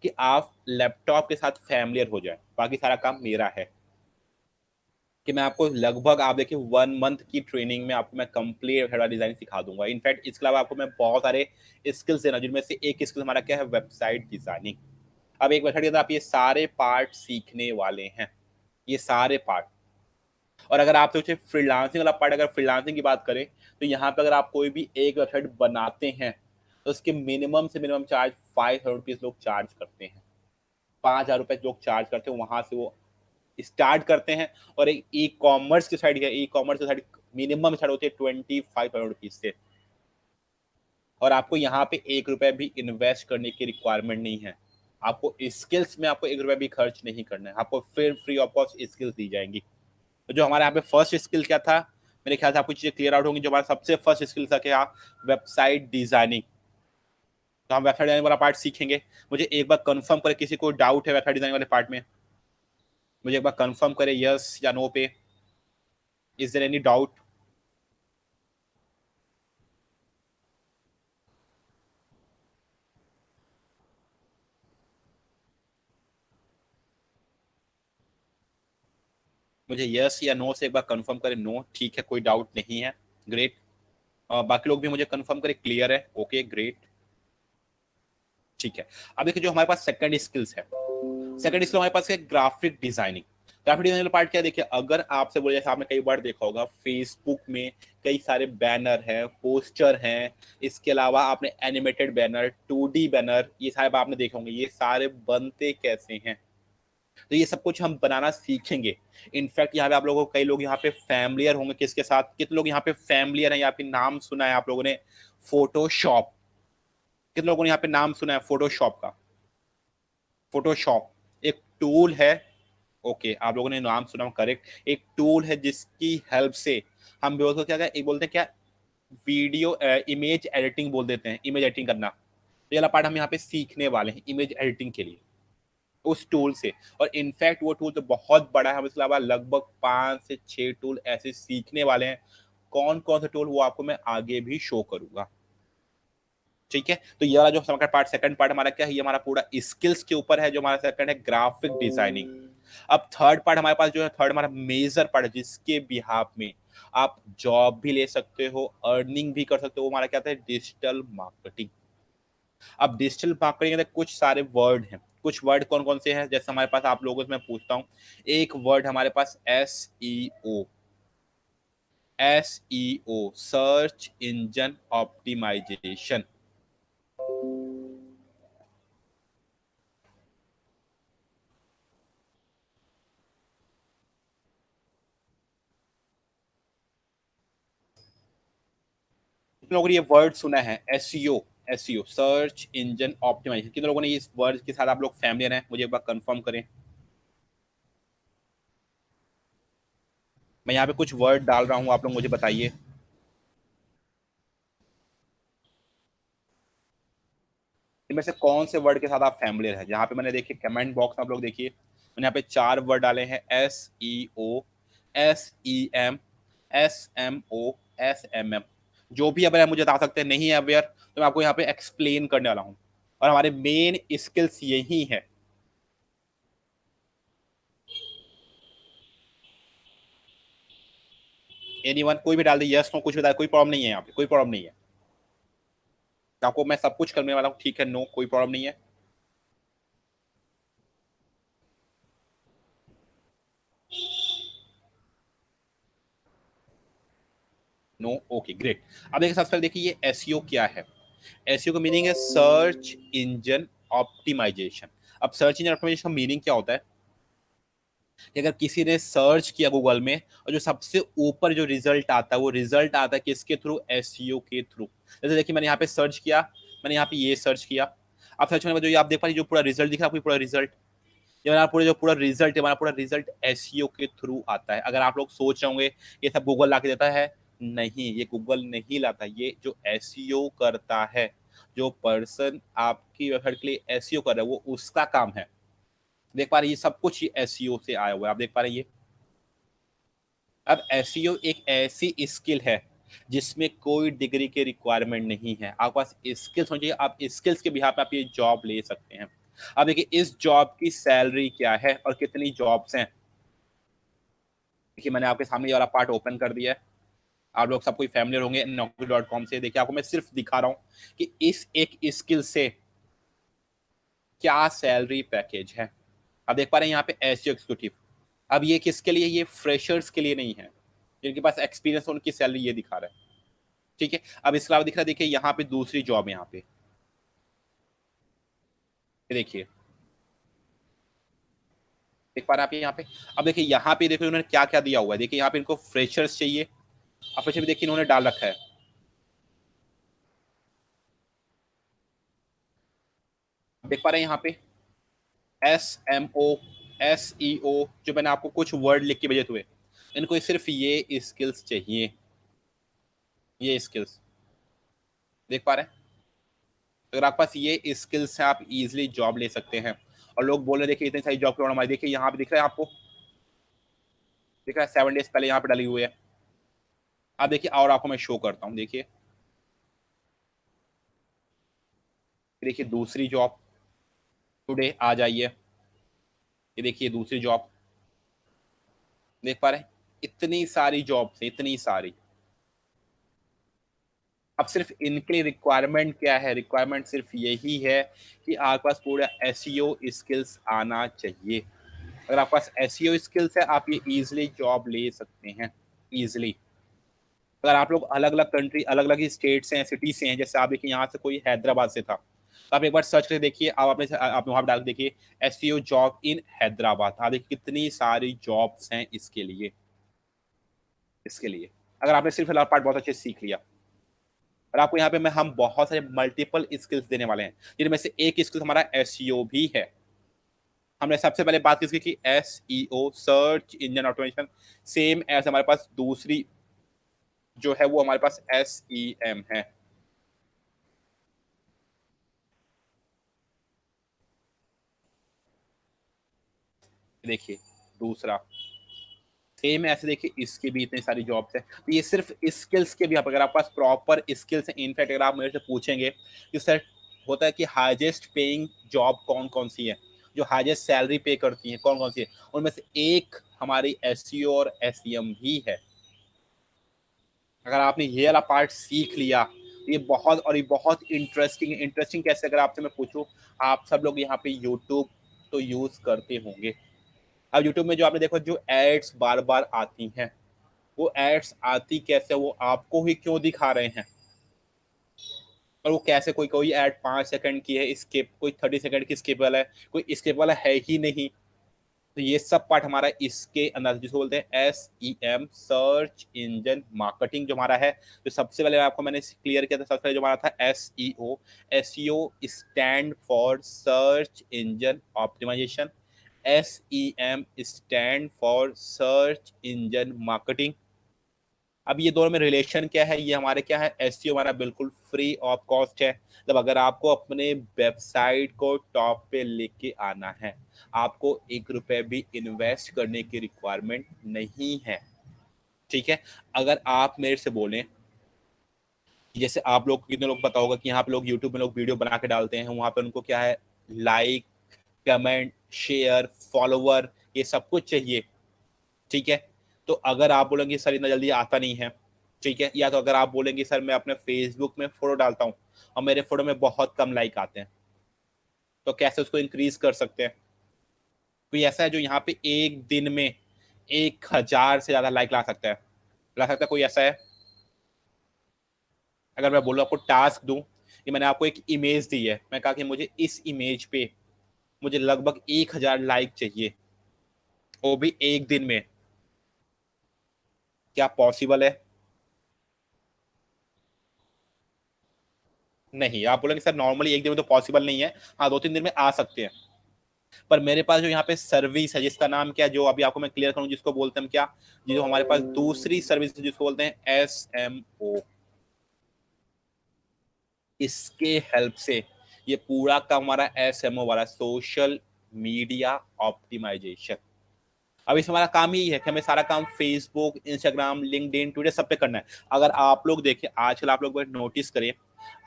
कि आप लैपटॉप के साथ फैमिलियर हो जाए, बाकी सारा काम मेरा है। कि मैं आपको लगभग, आप देखिए 1 मंथ की ट्रेनिंग में आपको मैं कंप्लीट वेबसाइट डिजाइन सिखा दूंगा। इनफैक्ट इसके अलावा आपको मैं बहुत सारे स्किल्स देना, जिनमें से एक स्किल हमारा क्या है, वेबसाइट डिजाइनिंग। अब एक वेबसाइट के अंदर आप ये सारे पार्ट सीखने वाले हैं, ये सारे पार्ट। और अगर आप सोचे फ्रीलांसिंग वाला पार्ट, अगर फ्रीलांसिंग की बात करें तो यहाँ पे अगर आप कोई भी एक वेबसाइट बनाते हैं तो उसके मिनिमम से मिनिमम चार्ज 500 रुपीज लोग चार्ज करते हैं। 5,000 रुपए लोग चार्ज करते हैं, वहां से वो स्टार्ट करते हैं। और एक ई कॉमर्स की साइड है, ई कॉमर्स की साइड मिनिमम स्टार्ट होती है 2500 रुपीज से। और आपको यहाँ पे 1 रुपए भी इन्वेस्ट करने की रिक्वायरमेंट नहीं है। आपको स्किल्स में आपको 1 रुपए भी खर्च नहीं करना है, आपको फिर फ्री ऑफ कॉस्ट स्किल्स दी जाएंगी। तो जो हमारे यहाँ पे फर्स्ट स्किल क्या था, मेरे ख्याल से आपको चीजें क्लियर आउट होंगी। जो हमारा सबसे फर्स्ट स्किल था क्या, वेबसाइट डिजाइनिंग। तो हम वेबसाइट डिजाइनिंग वाला पार्ट सीखेंगे। मुझे एक बार कंफर्म करे, किसी को डाउट है वेबसाइट डिजाइनिंग वाले पार्ट में, मुझे एक बार कंफर्म करे यस या नो पे। Is there any doubt? मुझे यस या नो से एक बार कंफर्म करें। नो, ठीक है, कोई डाउट नहीं है, ग्रेट। बाकी लोग भी मुझे कंफर्म करें क्लियर है, ओके ग्रेट, ठीक है। अब देखिए जो हमारे पास सेकंड स्किल्स है, सेकंड स्किल हमारे पास है graphic designing. Graphic designing part क्या है, देखिए अगर आपसे बोले, जैसे आपने कई बार देखा होगा फेसबुक में कई सारे बैनर हैं, पोस्टर हैं, इसके अलावा आपने एनिमेटेड बैनर, 2D बैनर, ये सारे आपने देखे होंगे। ये सारे बनते कैसे हैं, तो ये सब कुछ हम बनाना सीखेंगे। इनफैक्ट यहाँ पे आप लोगों को, कई लोग यहाँ पे फैमिलियर होंगे किसके साथ, कितने लोग यहाँ पे फैमिलियर हैं या फिर नाम सुना है आप लोगों ने, फोटोशॉप। कितने लोगों ने यहाँ पे नाम सुना है फोटोशॉप का? फोटोशॉप एक टूल है, ओके आप लोगों ने नाम सुना, करेक्ट। एक टूल है जिसकी हेल्प से हम बोलते क्या, एक बोलते हैं क्या, वीडियो इमेज एडिटिंग बोल देते हैं, इमेज एडिटिंग करना। तो ये वाला पार्ट हम यहाँ पे सीखने वाले हैं इमेज एडिटिंग के लिए, उस टूल से। और इनफैक्ट वो टूल तो बहुत बड़ा है, हम इसके अलावा लगभग 5 से 6 टूल ऐसे सीखने वाले हैं। कौन कौन से टूल, वो आपको मैं आगे भी शो करूंगा, ठीक है। तो ये वाला जो हमारा पार्ट, सेकंड पार्ट हमारा क्या है, ये हमारा पूरा स्किल्स के ऊपर है। जो हमारा सेकंड है ग्राफिक डिजाइनिंग। अब थर्ड पार्ट हमारे पास जो है, थर्ड हमारा मेजर पार्ट है, जिसके बिहाफ में आप जॉब भी ले सकते हो, अर्निंग भी कर सकते हो, वो हमारा क्या था, डिजिटल मार्केटिंग। अब डिजिटल मार्केटिंग के अंदर कुछ सारे वर्ड हैं, कुछ वर्ड कौन कौन से हैं, जैसे हमारे पास आप लोगों से मैं पूछता हूँ, एक वर्ड हमारे पास SEO। SEO search engine optimisation. लोगों ने ये वर्ड सुना है SEO, SEO search engine optimisation, कितने लोगों ने इस वर्ड के साथ आप लोग फैमिलियर हैं? मुझे एक बार कंफर्म करें। मैं यहाँ पे कुछ वर्ड डाल रहा हूँ, आप लोग मुझे बताइए। इनमें से कौन से वर्ड के साथ आप फैमिलियर हैं? जहाँ पे मैंने देखिए कमेंट बॉक्स में आप लोग देखिए, मैंने यहाँ पे 4 वर्ड डाले हैं, SEO, SEM, SMO, SMM। जो भी अगर मुझे बता सकते हैं नहीं है अवेयर, तो मैं आपको यहाँ पे एक्सप्लेन करने वाला हूँ, और हमारे मेन स्किल्स यही है। एनीवन, कोई भी डाल दे, यस नो कुछ भी डाल, कोई प्रॉब्लम नहीं है, यहाँ पे कोई प्रॉब्लम नहीं है। आपको मैं सब कुछ करने वाला हूँ, ठीक है, नो कोई प्रॉब्लम नहीं है। No, okay great. अब देखिए सबसे पहले देखिए ये एसईओ क्या है। एसईओ का मीनिंग है सर्च इंजन ऑप्टिमाइजेशन। अब सर्च इंजन ऑप्टिमाइजेशन का मीनिंग क्या होता है कि अगर किसी ने सर्च किया गूगल में, और जो सबसे ऊपर जो रिजल्ट आता है, वो रिजल्ट आता है किसके थ्रू? एसईओ के थ्रू। जैसे देखिए मैंने यहाँ पे सर्च किया, मैंने यहाँ पे ये सर्च किया, अब सर्च करने के बाद जो आप देख पा रहे जो पूरा रिजल्ट दिख रहा है, पूरा रिजल्ट, ये हमारा पूरा जो पूरा रिजल्ट है, हमारा पूरा रिजल्ट एसईओ के थ्रू आता है। अगर आप लोग सोच रहे होंगे ये सब गूगल ला के देता है, नहीं, ये गूगल नहीं लाता। ये जो एसईओ करता है, जो पर्सन आपकी वेबसाइट के लिए एसईओ कर रहा है, वो उसका काम है। देख पा रहे हैं ये सब कुछ एसईओ से आया हुआ है, आप देख पा रहे हैं ये। अब एसईओ एक ऐसी स्किल है जिसमें कोई डिग्री के रिक्वायरमेंट नहीं है। आपके पास स्किल्स होनी चाहिए, आप स्किल्स के बिहाफ पे आप ये जॉब ले सकते हैं। अब देखिए इस जॉब की सैलरी क्या है और कितनी जॉब्स हैं। देखिए मैंने आपके सामने ये वाला पार्ट ओपन कर दिया है, आप लोग सब कोई फैमिलियर होंगे naukri.com से। देखिए आपको मैं सिर्फ दिखा रहा हूँ कि इस एक स्किल से क्या सैलरी पैकेज है। अब देख पा रहे हैं यहाँ पे एसईओ एग्जीक्यूटिव। अब ये किसके लिए? ये फ्रेशर्स के लिए नहीं है, जिनके पास एक्सपीरियंस, उनकी सैलरी ये दिखा रहा है, ठीक है। अब इसके अलावा दिख रहा है, देखिए यहाँ पे दूसरी जॉब, यहाँ पे देखिए, देख पा रहे हैं आप यहाँ पे। अब देखिए यहाँ पे देखिए उन्होंने क्या क्या दिया हुआ है। देखिए यहाँ पे इनको फ्रेशर्स चाहिए, अब फ्रेशर भी देखिए इन्होंने डाल रखा है। देख पा रहे हैं यहाँ पे SMO, SEO, जो मैंने आपको कुछ वर्ड लिख के भेजे हुए, इनको सिर्फ ये स्किल्स चाहिए, ये स्किल्स। देख पा रहे हैं? अगर आपके पास ये स्किल्स हैं, आप इजीली जॉब ले सकते हैं। और लोग बोल रहे देखिए इतनी सारी जॉब क्यों हमारी, देखिए यहाँ पे दिख रहा है आपको, दिख रहा है 7 डेज पहले यहाँ पे डाली हुई है। अब देखिए और आपको मैं शो करता हूँ, देखिए देखिए दूसरी जॉब, टुडे आ जाइए, ये देखिए दूसरी जॉब। देख पा रहे हैं? इतनी सारी जॉब्स है, इतनी सारी। अब सिर्फ इनके लिए रिक्वायरमेंट क्या है? रिक्वायरमेंट सिर्फ यही है कि आपके पास पूरा एसईओ स्किल्स आना चाहिए। अगर आपके पास एसईओ स्किल्स है, आप ये इजीली जॉब ले सकते हैं, इजीली। अगर आप लोग अलग अलग कंट्री, अलग अलग स्टेट से हैं, सिटी से हैं, जैसे आप देखिए यहाँ से कोई हैदराबाद से था, तो आप एक बार सर्च करके देखिए, आप वहाँ डाल देखिए एसईओ जॉब इन हैदराबाद, आप देखिए कितनी सारी जॉब्स हैं इसके लिए, इसके लिए। अगर आपने सिर्फ फिलहाल पार्ट बहुत अच्छे से सीख लिया, और आपको यहाँ पे मैं हम बहुत सारे मल्टीपल स्किल्स देने वाले हैं, जिनमें से एक स्किल हमारा एसईओ भी है। हमने सबसे पहले बात किसकी की? SEO, search engine automation. Same as हमारे पास दूसरी जो है वो हमारे पास SEM है। देखिए दूसरा सेम ऐसे, देखिए इसकी भी इतनी सारी जॉब्स है। तो ये सिर्फ स्किल्स के भी, आप अगर आपके पास प्रॉपर स्किल्स है, इनफैक्ट अगर आप मेरे से पूछेंगे कि सर होता है कि हाईएस्ट पेइंग जॉब कौन कौन सी है, जो हाईएस्ट सैलरी पे करती है कौन कौन सी है, उनमें से एक हमारी एसईओ और एसईएम भी है। अगर आपने ये वाला पार्ट सीख लिया, ये बहुत, और ये बहुत इंटरेस्टिंग है। इंटरेस्टिंग कैसे? अगर आपसे मैं पूछूं, आप सब लोग यहाँ पे यूट्यूब तो यूज करते होंगे। अब यूट्यूब में जो आपने देखो जो एड्स बार बार आती हैं, वो एड्स आती कैसे? वो आपको ही क्यों दिखा रहे हैं? और वो कैसे? कोई कोई एड 5 सेकंड की है स्किप, कोई 30 सेकंड की स्किप वाला है, कोई स्किप वाला है ही नहीं। तो ये सब पार्ट हमारा इसके अंदर जिसको बोलते हैं SEM, सर्च इंजन मार्केटिंग जो हमारा है। तो सबसे पहले आपको मैंने क्लियर किया था, सबसे पहले जो हमारा था SEO। SEO stand for search engine optimisation, SEM stand for search engine marketing. अब ये दोनों में रिलेशन क्या है, ये हमारे क्या है, एसईओ हमारा बिल्कुल फ्री ऑफ कॉस्ट है। मतलब अगर आपको अपने वेबसाइट को टॉप पे लेके आना है, आपको 1 रुपए भी इन्वेस्ट करने की रिक्वायरमेंट नहीं है, ठीक है। अगर आप मेरे से बोलें, जैसे आप लोग कितने लोग पता होगा कि यहाँ पे लोग यूट्यूब में लोग वीडियो बना के डालते हैं, वहां पे उनको क्या है, लाइक, कमेंट, शेयर, फॉलोवर, ये सब कुछ चाहिए, ठीक है। तो अगर आप बोलेंगे सर इतना जल्दी आता नहीं है, ठीक है, या तो अगर आप बोलेंगे सर मैं अपने फेसबुक में फोटो डालता हूँ और मेरे फोटो में बहुत कम लाइक आते हैं, तो कैसे उसको इंक्रीज कर सकते हैं। कोई ऐसा है जो यहाँ पे एक दिन में 1,000 से ज्यादा लाइक ला सकता है, ला सकता है कोई ऐसा है? अगर मैं बोलूँ आपको टास्क दूं कि मैंने आपको एक इमेज दी है, मैं कहा कि मुझे इस इमेज पे मुझे लगभग 1,000 लाइक चाहिए, वो भी एक दिन में, क्या पॉसिबल है? नहीं। आप बोलेंगे सर नॉर्मली एक दिन में तो पॉसिबल नहीं है, हाँ 2-3 दिन में आ सकते हैं। पर मेरे पास जो यहाँ पे सर्विस है जिसका नाम क्या, जो अभी आपको मैं क्लियर करूँ, जिसको बोलते हैं हम क्या, जो हमारे पास दूसरी सर्विस है जिसको बोलते हैं SMO, इसके हेल्प से ये पूरा काम हमारा SMO वाला, सोशल मीडिया ऑप्टिमाइजेशन। अब इसमें हमारा काम यही है कि हमें सारा काम फेसबुक, इंस्टाग्राम, लिंक्डइन, ट्विटर सब पे करना है। अगर आप लोग देखें, आजकल आप लोग नोटिस करें,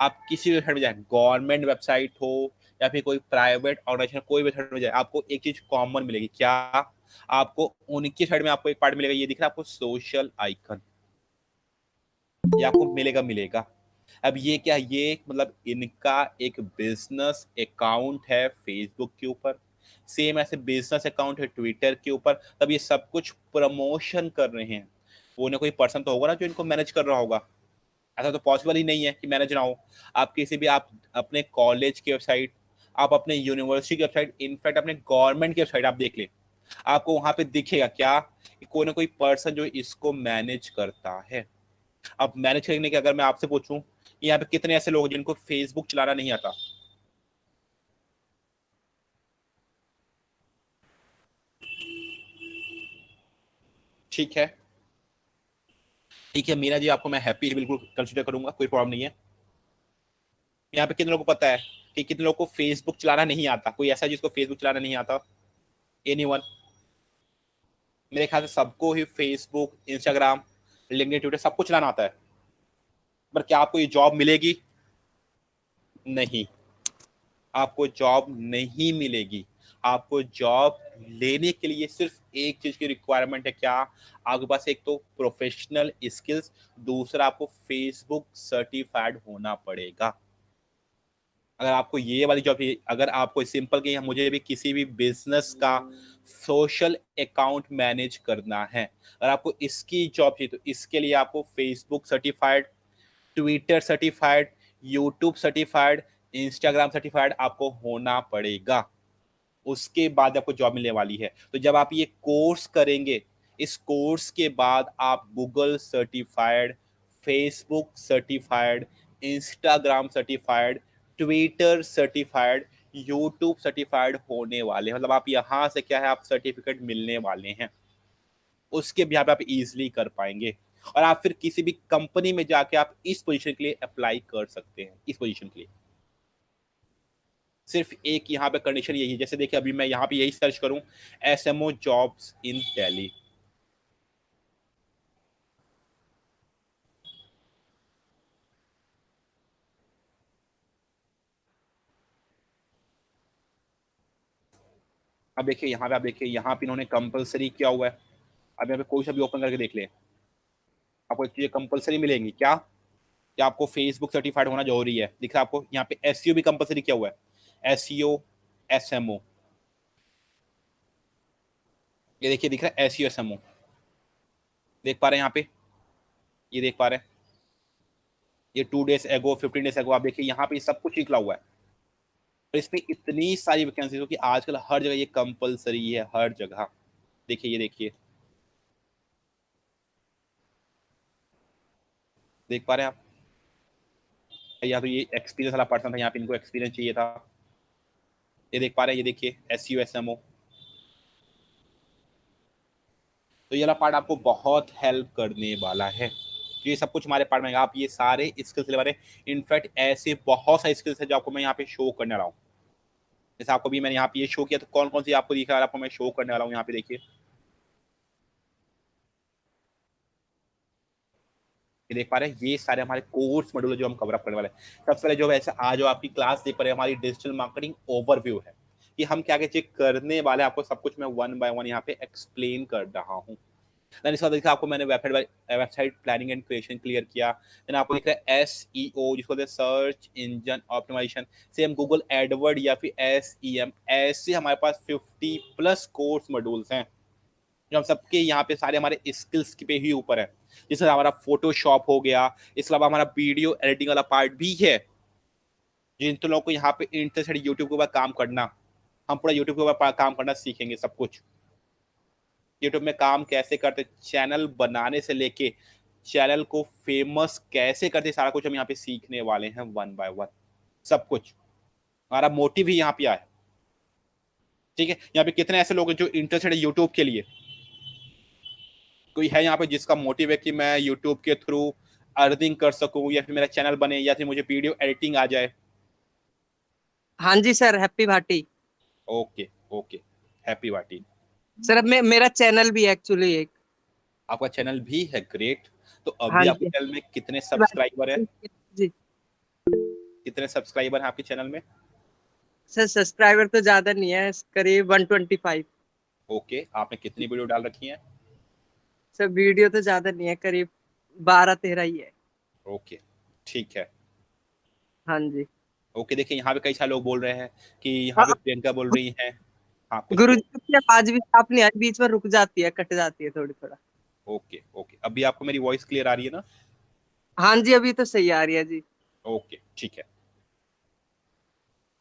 आप किसी वेबसाइट में जाए, गवर्नमेंट वेबसाइट हो या फिर कोई प्राइवेट ऑर्गेनाइजेशन, कोई वेबसाइट में जाए, आपको एक चीज कॉमन मिलेगी, क्या? आपको उनकी साइड में आपको एक पार्ट मिलेगा, ये दिख रहा है आपको, सोशल आइकन, ये आपको मिलेगा मिलेगा। अब ये क्या, ये मतलब इनका एक बिजनेस अकाउंट है फेसबुक के ऊपर, सेम ऐसे बिजनेस अकाउंट है ट्विटर के ऊपर, तब ये सब कुछ प्रमोशन कर रहे हैं। वो ना कोई पर्सन तो होगा ना जो इनको मैनेज कर रहा होगा, ऐसा तो पॉसिबल ही नहीं है कि मैनेज ना हो। आप किसी भी, आप अपने कॉलेज की वेबसाइट, आप अपने यूनिवर्सिटी की वेबसाइट, इनफैक्ट अपने गवर्नमेंट की वेबसाइट आप देख ले, आपको वहां पे दिखेगा क्या, कि कोई ना कोई पर्सन जो इसको मैनेज करता है। अब मैनेज करने के अगर मैं आपसे पूछूं, यहाँ पे कितने ऐसे लोग हैं जिनको फेसबुक चलाना नहीं आता? ठीक है, ठीक है मीना जी, आपको मैं हैप्पी बिल्कुल कंसिडर करूंगा, कोई प्रॉब्लम नहीं है। यहाँ पे कितने लोगों को पता है कि कितने लोगों को फेसबुक चलाना नहीं आता? कोई ऐसा जिसको फेसबुक चलाना नहीं आता? एनीवन? मेरे ख्याल से सबको ही फेसबुक, इंस्टाग्राम, लिंक्डइन, ट्विटर सब कुछ चलाना आता है। पर क्या आपको ये जॉब मिलेगी? नहीं, आपको जॉब नहीं मिलेगी। आपको जॉब लेने के लिए सिर्फ एक चीज की रिक्वायरमेंट है, क्या? आपके पास एक तो प्रोफेशनल स्किल्स, दूसरा आपको फेसबुक सर्टिफाइड होना पड़ेगा। अगर आपको ये वाली जॉब चाहिए, अगर आपको सिंपल कि मुझे भी किसी भी बिजनेस का सोशल अकाउंट मैनेज करना है, अगर आपको इसकी जॉब चाहिए, तो इसके लिए आपको Facebook certified, Twitter certified, YouTube certified, Instagram certified आपको होना पड़ेगा। उसके बाद आपको जॉब मिलने वाली है। तो जब आप ये कोर्स करेंगे, इस कोर्स के बाद आप Google certified, Facebook certified, Instagram certified, Twitter certified, YouTube certified होने वाले हैं। मतलब आप यहाँ से क्या है, आप सर्टिफिकेट मिलने वाले हैं, उसके भी आप इजीली कर पाएंगे। और आप फिर किसी भी कंपनी में जाके आप इस पोजीशन के लिए अप्लाई कर सकते हैं, इस पोजीशन के लिए। सिर्फ एक यहाँ पे कंडीशन यही है, जैसे देखिए अभी मैं यहाँ पे यही सर्च करूं, SMO जॉब्स इन दिल्ली, अब देखिए यहाँ पे, आप देखिए यहाँ पे इन्होंने कंपलसरी किया हुआ है। अब यहाँ पे कोई सा भी ओपन करके देख ले, आपको एक चीज कंपलसरी मिलेंगी, क्या? कि आपको फेसबुक सर्टिफाइड होना जरूरी है। दिख रहा है आपको यहाँ पे SEO भी कंपलसरी किया हुआ है, SEO, SMO, ये देखिए दिख रहा है SEO SMO, देख पा रहे हैं यहाँ पे, ये देख पा रहे हैं, ये 2 days एगो, 15 days एगो, आप देखिए यहाँ पे सब कुछ निकला हुआ है। और इसमें इतनी सारी वैकेंसी हो कि आजकल हर जगह ये कंपलसरी है, हर जगह। देखिए, ये देखिए, देख पा रहे हैं आप? या तो ये एक्सपीरियंस वाला पर्सन था, यहाँ पे इनको एक्सपीरियंस चाहिए था। ये देख पा रहे हैं, ये देखिए SUSMO। तो ये वाला पार्ट आपको बहुत हेल्प करने वाला है। तो ये सब कुछ हमारे पार्ट में आप ये सारे स्किल्स ले वाले, इनफैक्ट ऐसे बहुत सारे स्किल्स है जो आपको मैं यहाँ पे शो करने वाला हूँ। जैसे आपको भी मैंने यहाँ पे ये शो किया, तो कौन कौन सी आपको दिखा, आपको मैं शो करने वाला हूँ। यहाँ पे देखिए, ये देख पा रहे हैं, ये सारे हमारे कोर्स मॉड्यूल जो हम कवर अप करने वाले हैं। सबसे पहले जो वैसे आज जो आपकी क्लास देख पा रहे हैं, हमारी डिजिटल मार्केटिंग ओवरव्यू है कि हम क्या क्या चीज करने वाले हैं। आपको सब कुछ मैं 1 by 1 यहाँ पे एक्सप्लेन कर रहा हूँ। देन इसके बाद देखिए, आपको मैंने website planning and creation clear किया। देन आपको दिख रहा है SEO, जिसको कहते हैं search engine optimisation, same Google Adword या फिर SEM। ऐसे हमारे पास 50+ कोर्स मॉड्यूल्स हैं जो हम सबके यहाँ पे सारे हमारे स्किल्स पे ही ऊपर है। जिसमें हमारा फोटोशॉप हो गया, इसके अलावा हमारा वीडियो एडिटिंग वाला पार्ट भी है। जिन तो लोगों को यहाँ पे इंटरेस्ट है यूट्यूब के ऊपर काम करना, हम पूरा यूट्यूब के ऊपर काम करना सीखेंगे। सब कुछ यूट्यूब में काम कैसे करते, चैनल बनाने से लेके चैनल को फेमस कैसे करते, सारा कुछ हम यहाँ पे सीखने वाले हैं 1 by 1। सब कुछ हमारा मोटिव ही यहाँ पे है। ठीक है, यहाँ पे कितने ऐसे लोग हैं जो इंटरेस्टेड है यूट्यूब के लिए? कोई है यहाँ पे जिसका मोटिव है कि मैं यूट्यूब के थ्रू अर्निंग कर सकूं, या फिर मेरा चैनल बने, या फिर मुझे वीडियो एडिटिंग आ जाए? हाँ जी sir, Happy Bhati. Okay okay, Happy Bhati. Sir अब मेरा चैनल भी एक्चुअली एक। आपका चैनल भी है, ग्रेट। तो हाँ अभी आपके जी। चैनल में कितने सब्सक्राइबर है? जी कितने सब्सक्राइबर हैं आपके चैनल में? सर, सब्सक्राइबर तो ज्यादा नहीं है, करीब 125। ओके, आपने कितनी वीडियो डाल रखी है? सर वीडियो तो ज्यादा नहीं है, करीब 12-13 ही है। ओके, ठीक है। हाँ जी। ओके, देखिए यहाँ पे कई सारे लोग बोल रहे हैं कि यहाँ पे प्रियंका बोल रही हैं। हाँ, कुछ गुरु जी की आवाज भी आप नहीं आ रही, बीच में रुक जाती है, कट जाती है थोड़ी थोड़ा। ओके ओके, अभी आपको मेरी वॉइस क्लियर आ रही है ना? हाँ जी, अभी तो सही आ रही है जी। ओके, ठीक है।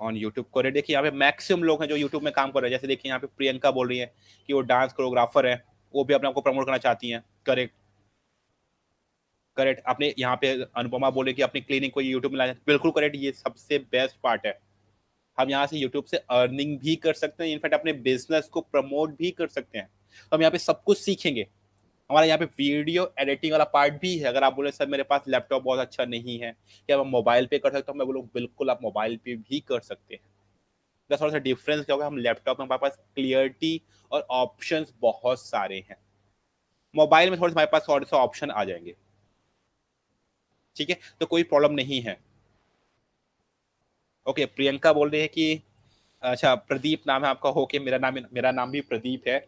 ऑन यूट्यूब को देखिए, यहाँ पे मैक्सिमम लोग हैं जो यूट्यूब में काम कर रहे हैं। जैसे देखिए, यहाँ पे प्रियंका बोल रही है कि वो डांस कोरियोग्राफर है, वो भी अपने आप को प्रमोट करना चाहती हैं। Correct correct. आपने यहाँ पे अनुपमा बोले कि अपनी क्लिनिक को यूट्यूब में लाया, बिल्कुल करेक्ट। ये सबसे बेस्ट पार्ट है। हम यहाँ से यूट्यूब से अर्निंग भी कर सकते हैं, इनफैक्ट अपने बिजनेस को प्रमोट भी कर सकते हैं। तो हम यहाँ पे सब कुछ सीखेंगे। हमारा यहाँ पे वीडियो एडिटिंग वाला पार्ट भी है। अगर आप बोले सर मेरे पास लैपटॉप बहुत अच्छा नहीं है, क्या मैं मोबाइल पे कर सकता हूँ? मैं बोलूँ बिल्कुल, आप मोबाइल पे भी कर सकते हैं। तो थोड़ा सा डिफरेंस क्या होगा, हम लैपटॉप में हमारे पास क्लियरिटी और ऑप्शंस बहुत सारे हैं। मोबाइल में थोड़े से हमारे पास थोड़े से ऑप्शन आ जाएंगे। ठीक है, तो कोई प्रॉब्लम नहीं है। ओके, प्रियंका बोल रही है कि अच्छा प्रदीप नाम है आपका। ओके, मेरा नाम भी प्रदीप है।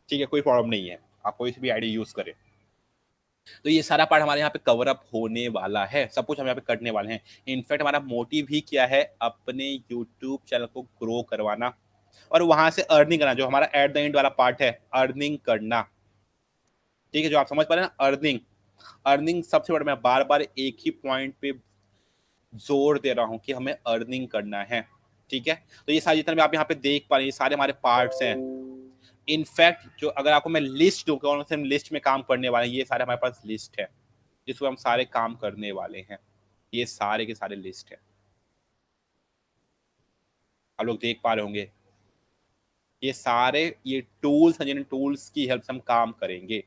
ठीक है, कोई प्रॉब्लम नहीं है, आप कोई भी आईडी यूज करें। तो ये सारा पार्ट हमारे यहाँ पे कवर अप होने वाला है, सब कुछ हम यहाँ पे करने वाले हैं। इनफैक्ट हमारा मोटिव ही क्या है, अपने यूट्यूब चैनल को ग्रो करवाना और वहां से अर्निंग करना। जो हमारा एट द एंड वाला पार्ट है, अर्निंग करना। ठीक है, जो आप समझ पा रहे हैं ना, अर्निंग। अर्निंग सबसे बड़ा, मैं बार बार एक ही पॉइंट पे जोर दे रहा हूँ कि हमें अर्निंग करना है। ठीक है, तो ये सारे जितने भी आप यहाँ पे देख पा रहे हैं, ये सारे हमारे पार्ट्स हैं। इनफैक्ट जो अगर आपको मैं लिस्ट दूं, कौन से हम लिस्ट में काम करने वाले हैं, ये सारे हमारे पास लिस्ट है जिसको हम सारे काम करने वाले हैं। ये सारे के सारे लिस्ट है, आप लोग देख पा रहे होंगे। ये सारे ये टूल्स हैं, जिन टूल्स की हेल्प से हम काम करेंगे।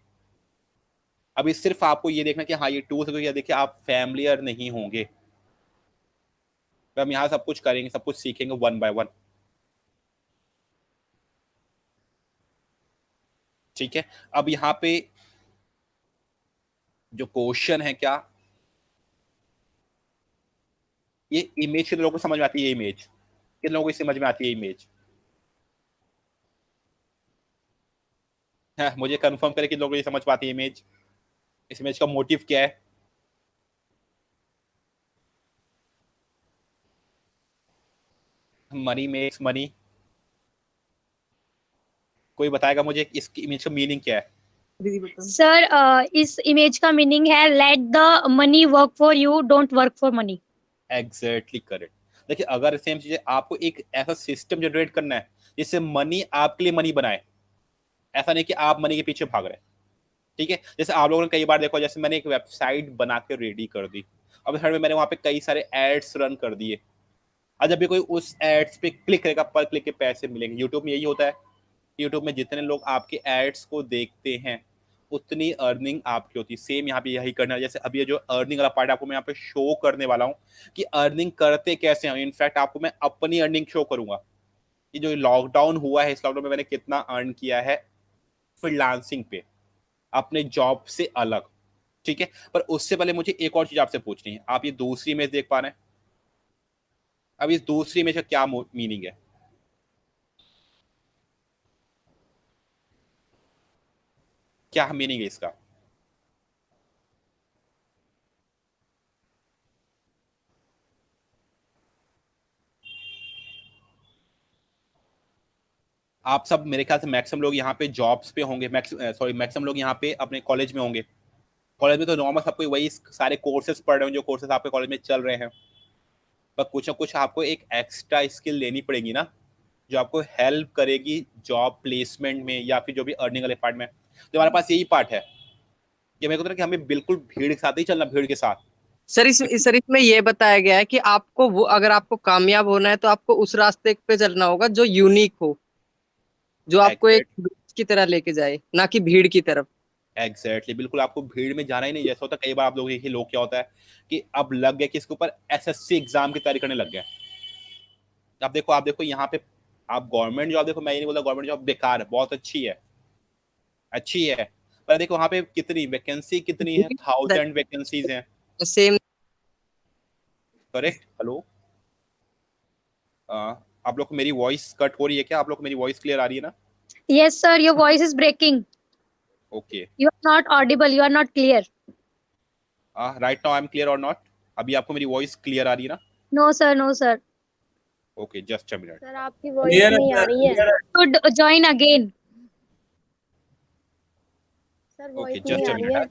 अभी सिर्फ आपको ये देखना कि हाँ ये टूल्स, देखिए आप फैमिलियर नहीं होंगे, तो हम यहाँ सब कुछ करेंगे, सब कुछ सीखेंगे 1 by 1। ठीक है, अब यहाँ पे जो क्वेश्चन है, क्या ये इमेज कितने लोगों को समझ में आती है? ये इमेज कितने लोगों को समझ में आती है? इमेज हाँ, मुझे कंफर्म करें कि लोगों को ये समझ पाती है इमेज। इस इमेज का मोटिव क्या है? Money makes money. कोई बताएगा मुझे इस इमेज का मीनिंग क्या है? सर इस इमेज का मीनिंग है let the money work for you, don't work for money. Exactly correct. देखिए अगर सेम चीजें आपको एक ऐसा सिस्टम जनरेट करना है जिससे मनी आपके लिए मनी बनाए, ऐसा नहीं कि आप मनी के पीछे भाग रहे हैं। ठीक है, जैसे आप लोगों ने कई बार देखो, जैसे मैंने एक वेबसाइट बना के रेडी कर दी, अब साइड में मैंने वहां पे कई सारे एड्स रन कर दिए, और जब भी कोई उस एड्स पे क्लिक करेगा पर क्लिक के पैसे मिलेंगे। यूट्यूब में यही होता है, यूट्यूब में जितने लोग आपके एड्स को देखते हैं उतनी अर्निंग आपकी होती है। सेम यहाँ पे यही करना है। जैसे अभी ये जो अर्निंग वाला पार्ट आपको मैं यहाँ पे शो करने वाला हूँ कि अर्निंग करते कैसे हैं। इनफैक्ट आपको मैं अपनी अर्निंग शो करूंगा कि जो लॉकडाउन हुआ है, इस लॉकडाउन में मैंने कितना अर्न किया है फ्रीलांसिंग पे, अपने जॉब से अलग। ठीक है, पर उससे पहले मुझे एक और चीज आपसे पूछनी है। आप ये दूसरी इमेज देख पा रहे हैं? अब इस दूसरी इमेज का क्या मीनिंग है? क्या मीनिंग है इसका? आप सब मेरे ख्याल से मैक्सिमम लोग यहाँ पे जॉब्स पे होंगे, मैक्सिमम लोग यहाँ पे अपने कॉलेज में होंगे। कॉलेज में तो नॉर्मल सबको वही सारे कोर्सेज पढ़ रहे हैं जो कोर्सेज आपके कॉलेज में चल रहे हैं, पर कुछ ना कुछ आपको एक एक्स्ट्रा स्किल लेनी पड़ेगी ना, जो आपको हेल्प करेगी जॉब प्लेसमेंट में या फिर जो भी अर्निंग वाले पार्ट में। तो हमारे पास यही पार्ट है कि मेरे को कि हमें बिल्कुल भीड़ के साथ ही चलना, भीड़ के साथ। सर सर इसमें ये बताया गया है कि आपको वो, अगर आपको कामयाब होना है तो आपको उस रास्ते पे चलना होगा जो यूनिक हो, जो आपको एक की तरह लेके जाए, ना कि भीड़ की तरफ। एग्जैक्टली, बिल्कुल आपको भीड़ में जाना ही नहीं। जैसा होता है कई बार आप लोग ये लोग क्या होता है कि अब लग गए कि इसके ऊपर एसएससी एग्जाम की तैयारी करने लग गए। आप देखो यहाँ पे, आप गवर्नमेंट जॉब देखो, मैं ये नहीं बोलता गवर्नमेंट जॉब बेकार है, बहुत अच्छी है, अच्छी है, पर देखो वहां पे कितनी वैकेंसी कितनी है, 1000 वैकेंसीज हैं। सेम। करेक्ट। हेलो, आप लोग को मेरी वॉइस कट हो रही है क्या? आप लोग को मेरी वॉइस क्लियर आ रही है ना? Yes, sir. Your voice is breaking. Okay, You are not audible. You are not clear. Right now I am clear और नॉट? अभी आपको मेरी वॉइस क्लियर आ रही है ना? No, sir. No, sir. Okay, just a minute. Sir आपकी voice नहीं आ रही है। Should join again. Sir okay, voice नहीं जस्ट आ अ रही है। मिनट।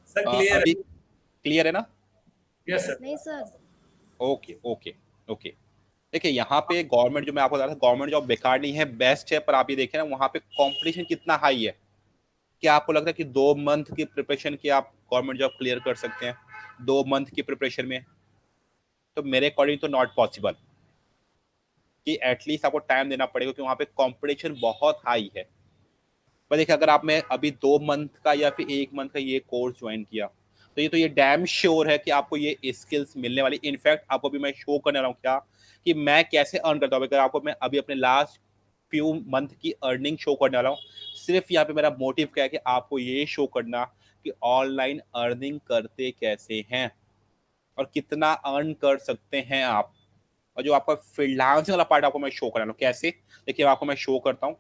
सर क्लियर अभी क्लियर है ना? Yes sir. नहीं सर। Okay okay okay. देखिए यहाँ पे गवर्नमेंट, जो मैं आपको बता रहा था, गवर्नमेंट जॉब बेकार नहीं है, बेस्ट है, पर आप ये देखें ना वहाँ पे कंपटीशन कितना हाई है। क्या आपको लगता है कि 2 मंथ की प्रिपरेशन की आप गवर्नमेंट जॉब क्लियर कर सकते हैं 2 मंथ की प्रिपरेशन में? तो मेरे अकॉर्डिंग तो नॉट पॉसिबल, कि एटलीस्ट आपको टाइम देना पड़ेगा, क्योंकि वहाँ पे कंपटीशन बहुत हाई है। पर देखिए अगर आपने अभी 2 मंथ का या फिर 1 मंथ का ये कोर्स ज्वाइन किया, तो ये डैम श्योर है कि आपको ये स्किल्स मिलने वाली। इनफैक्ट आपको अभी मैं शो करने वाला हूँ क्या, कि मैं कैसे अर्न करता हूँ। अगर आपको मैं अभी अपने लास्ट फ्यू मंथ की अर्निंग शो करने वाला हूँ। सिर्फ यहाँ पे मेरा मोटिव क्या है कि आपको ये शो करना कि ऑनलाइन अर्निंग करते कैसे हैं और कितना अर्न कर सकते हैं आप। और जो आपका फ्रीलांसिंग वाला पार्ट आपको मैं शो करना हूँ कैसे। देखिए आपको मैं शो करता हूँ।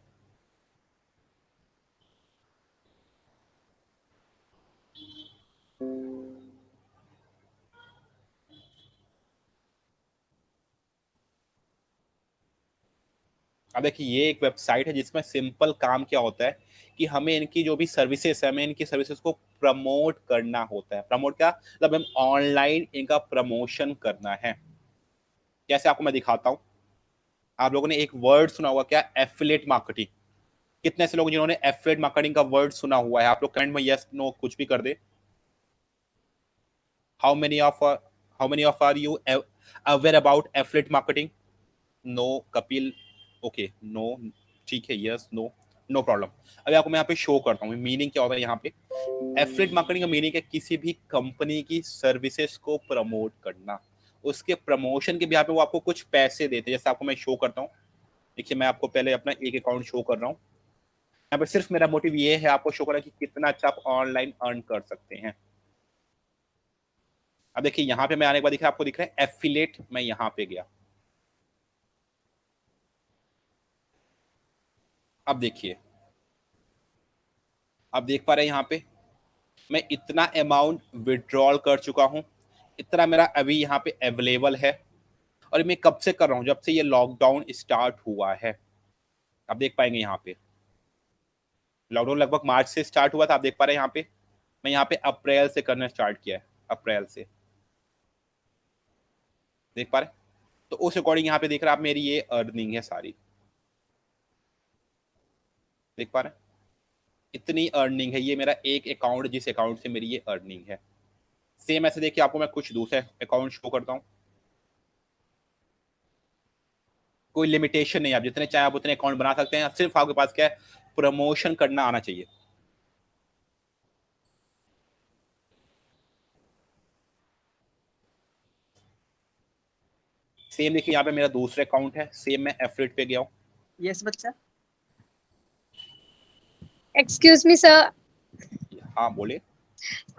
अब देखिए ये एक वेबसाइट है जिसमें सिंपल काम क्या होता है कि हमें इनकी जो भी सर्विसेज है, हमें इनकी सर्विसेज को प्रमोट करना होता है। प्रमोट क्या मतलब, हम ऑनलाइन इनका प्रमोशन करना है। कैसे आपको मैं दिखाता हूँ। आप लोगों ने एक वर्ड सुना होगा क्या, एफिलिएट मार्केटिंग। कितने ऐसे लोग जिन्होंने एफिलिएट मार्केटिंग का वर्ड सुना हुआ है? आप लोग कमेंट में यस नो कुछ भी कर दे। How many of are you aware about affiliate marketing? No Kapil, okay no, ठीक है, यस नो, नो प्रॉब्लम। अभी आपको मैं यहाँ पे शो करता हूँ मीनिंग क्या होता है। यहाँ पे एफिलिएट मार्केटिंग का मीनिंग है किसी भी कंपनी की सर्विसेज को प्रमोट करना, उसके प्रमोशन के भी यहाँ पे वो आपको कुछ पैसे देते हैं। जैसे आपको मैं शो करता हूँ, देखिए मैं आपको पहले अपना एक अकाउंट शो कर रहा हूँ। यहाँ पे सिर्फ मेरा मोटिव ये है आपको शो करना कि कितना अच्छा आप ऑनलाइन अर्न कर सकते हैं। अब देखिए यहाँ पे मैं आने के बाद दिख रहा है, आपको दिख रहा है एफिलिएट। मैं यहाँ पे गया, अब देखिए, आप देख पा रहे हैं यहाँ पे मैं इतना अमाउंट विड्रॉल कर चुका हूँ, इतना मेरा अभी यहाँ पे अवेलेबल है। और मैं कब से कर रहा हूँ, जब से ये लॉकडाउन स्टार्ट हुआ है। आप देख पाएंगे यहाँ पे लॉकडाउन लगभग मार्च से स्टार्ट हुआ था। आप देख पा रहे हैं यहाँ पे मैं यहाँ पे अप्रैल से करना स्टार्ट किया है, अप्रैल से। देख पा रहे तो उस अकॉर्डिंग यहाँ पे देख रहे हैं आप मेरी ये अर्निंग है सारी, देख पा रहे हैं इतनी अर्निंग है, ये मेरा एक अकाउंट जिस अकाउंट से मेरी ये अर्निंग है। सेम ऐसे देखिए आपको मैं कुछ दूसरे अकाउंट शो करता हूँ, कोई लिमिटेशन नहीं, आप जितने चाहे आप उतने अकाउंट बना सकते हैं, सिर्फ आपके पास क्या है, प्रमोशन करना आना चाहिए। सेम देखिए यहाँ पे मेरा दूसरा अकाउंट है, सेम मैं एफिलिएट पे गया हूँ। यस बच्चा। एक्सक्यूज मी सर, हाँ बोले।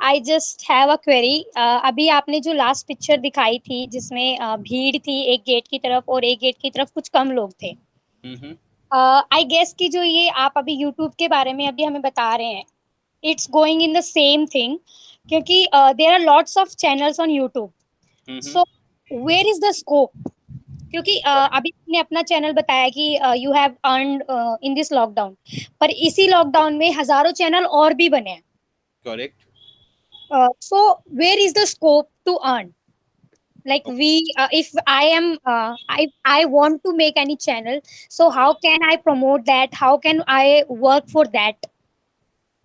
I just have a query. अभी आपने जो लास्ट पिक्चर दिखाई थी जिसमें भीड़ थी एक गेट की तरफ और एक गेट की तरफ कुछ कम लोग थे, आई गेस कि जो ये आप अभी यूट्यूब के बारे में अभी हमें बता रहे हैं, it's going in the same thing, क्योंकि there are lots of channels on YouTube, so where is the scope? क्योंकि अभी आपने अपना चैनल बताया कि you have earned in this lockdown, पर इसी लॉकडाउन में हजारों चैनल और भी बने हैं। Correct. So where is the scope to earn? Like if I am, I want to make any channel, so how can I promote that? How can I work for that?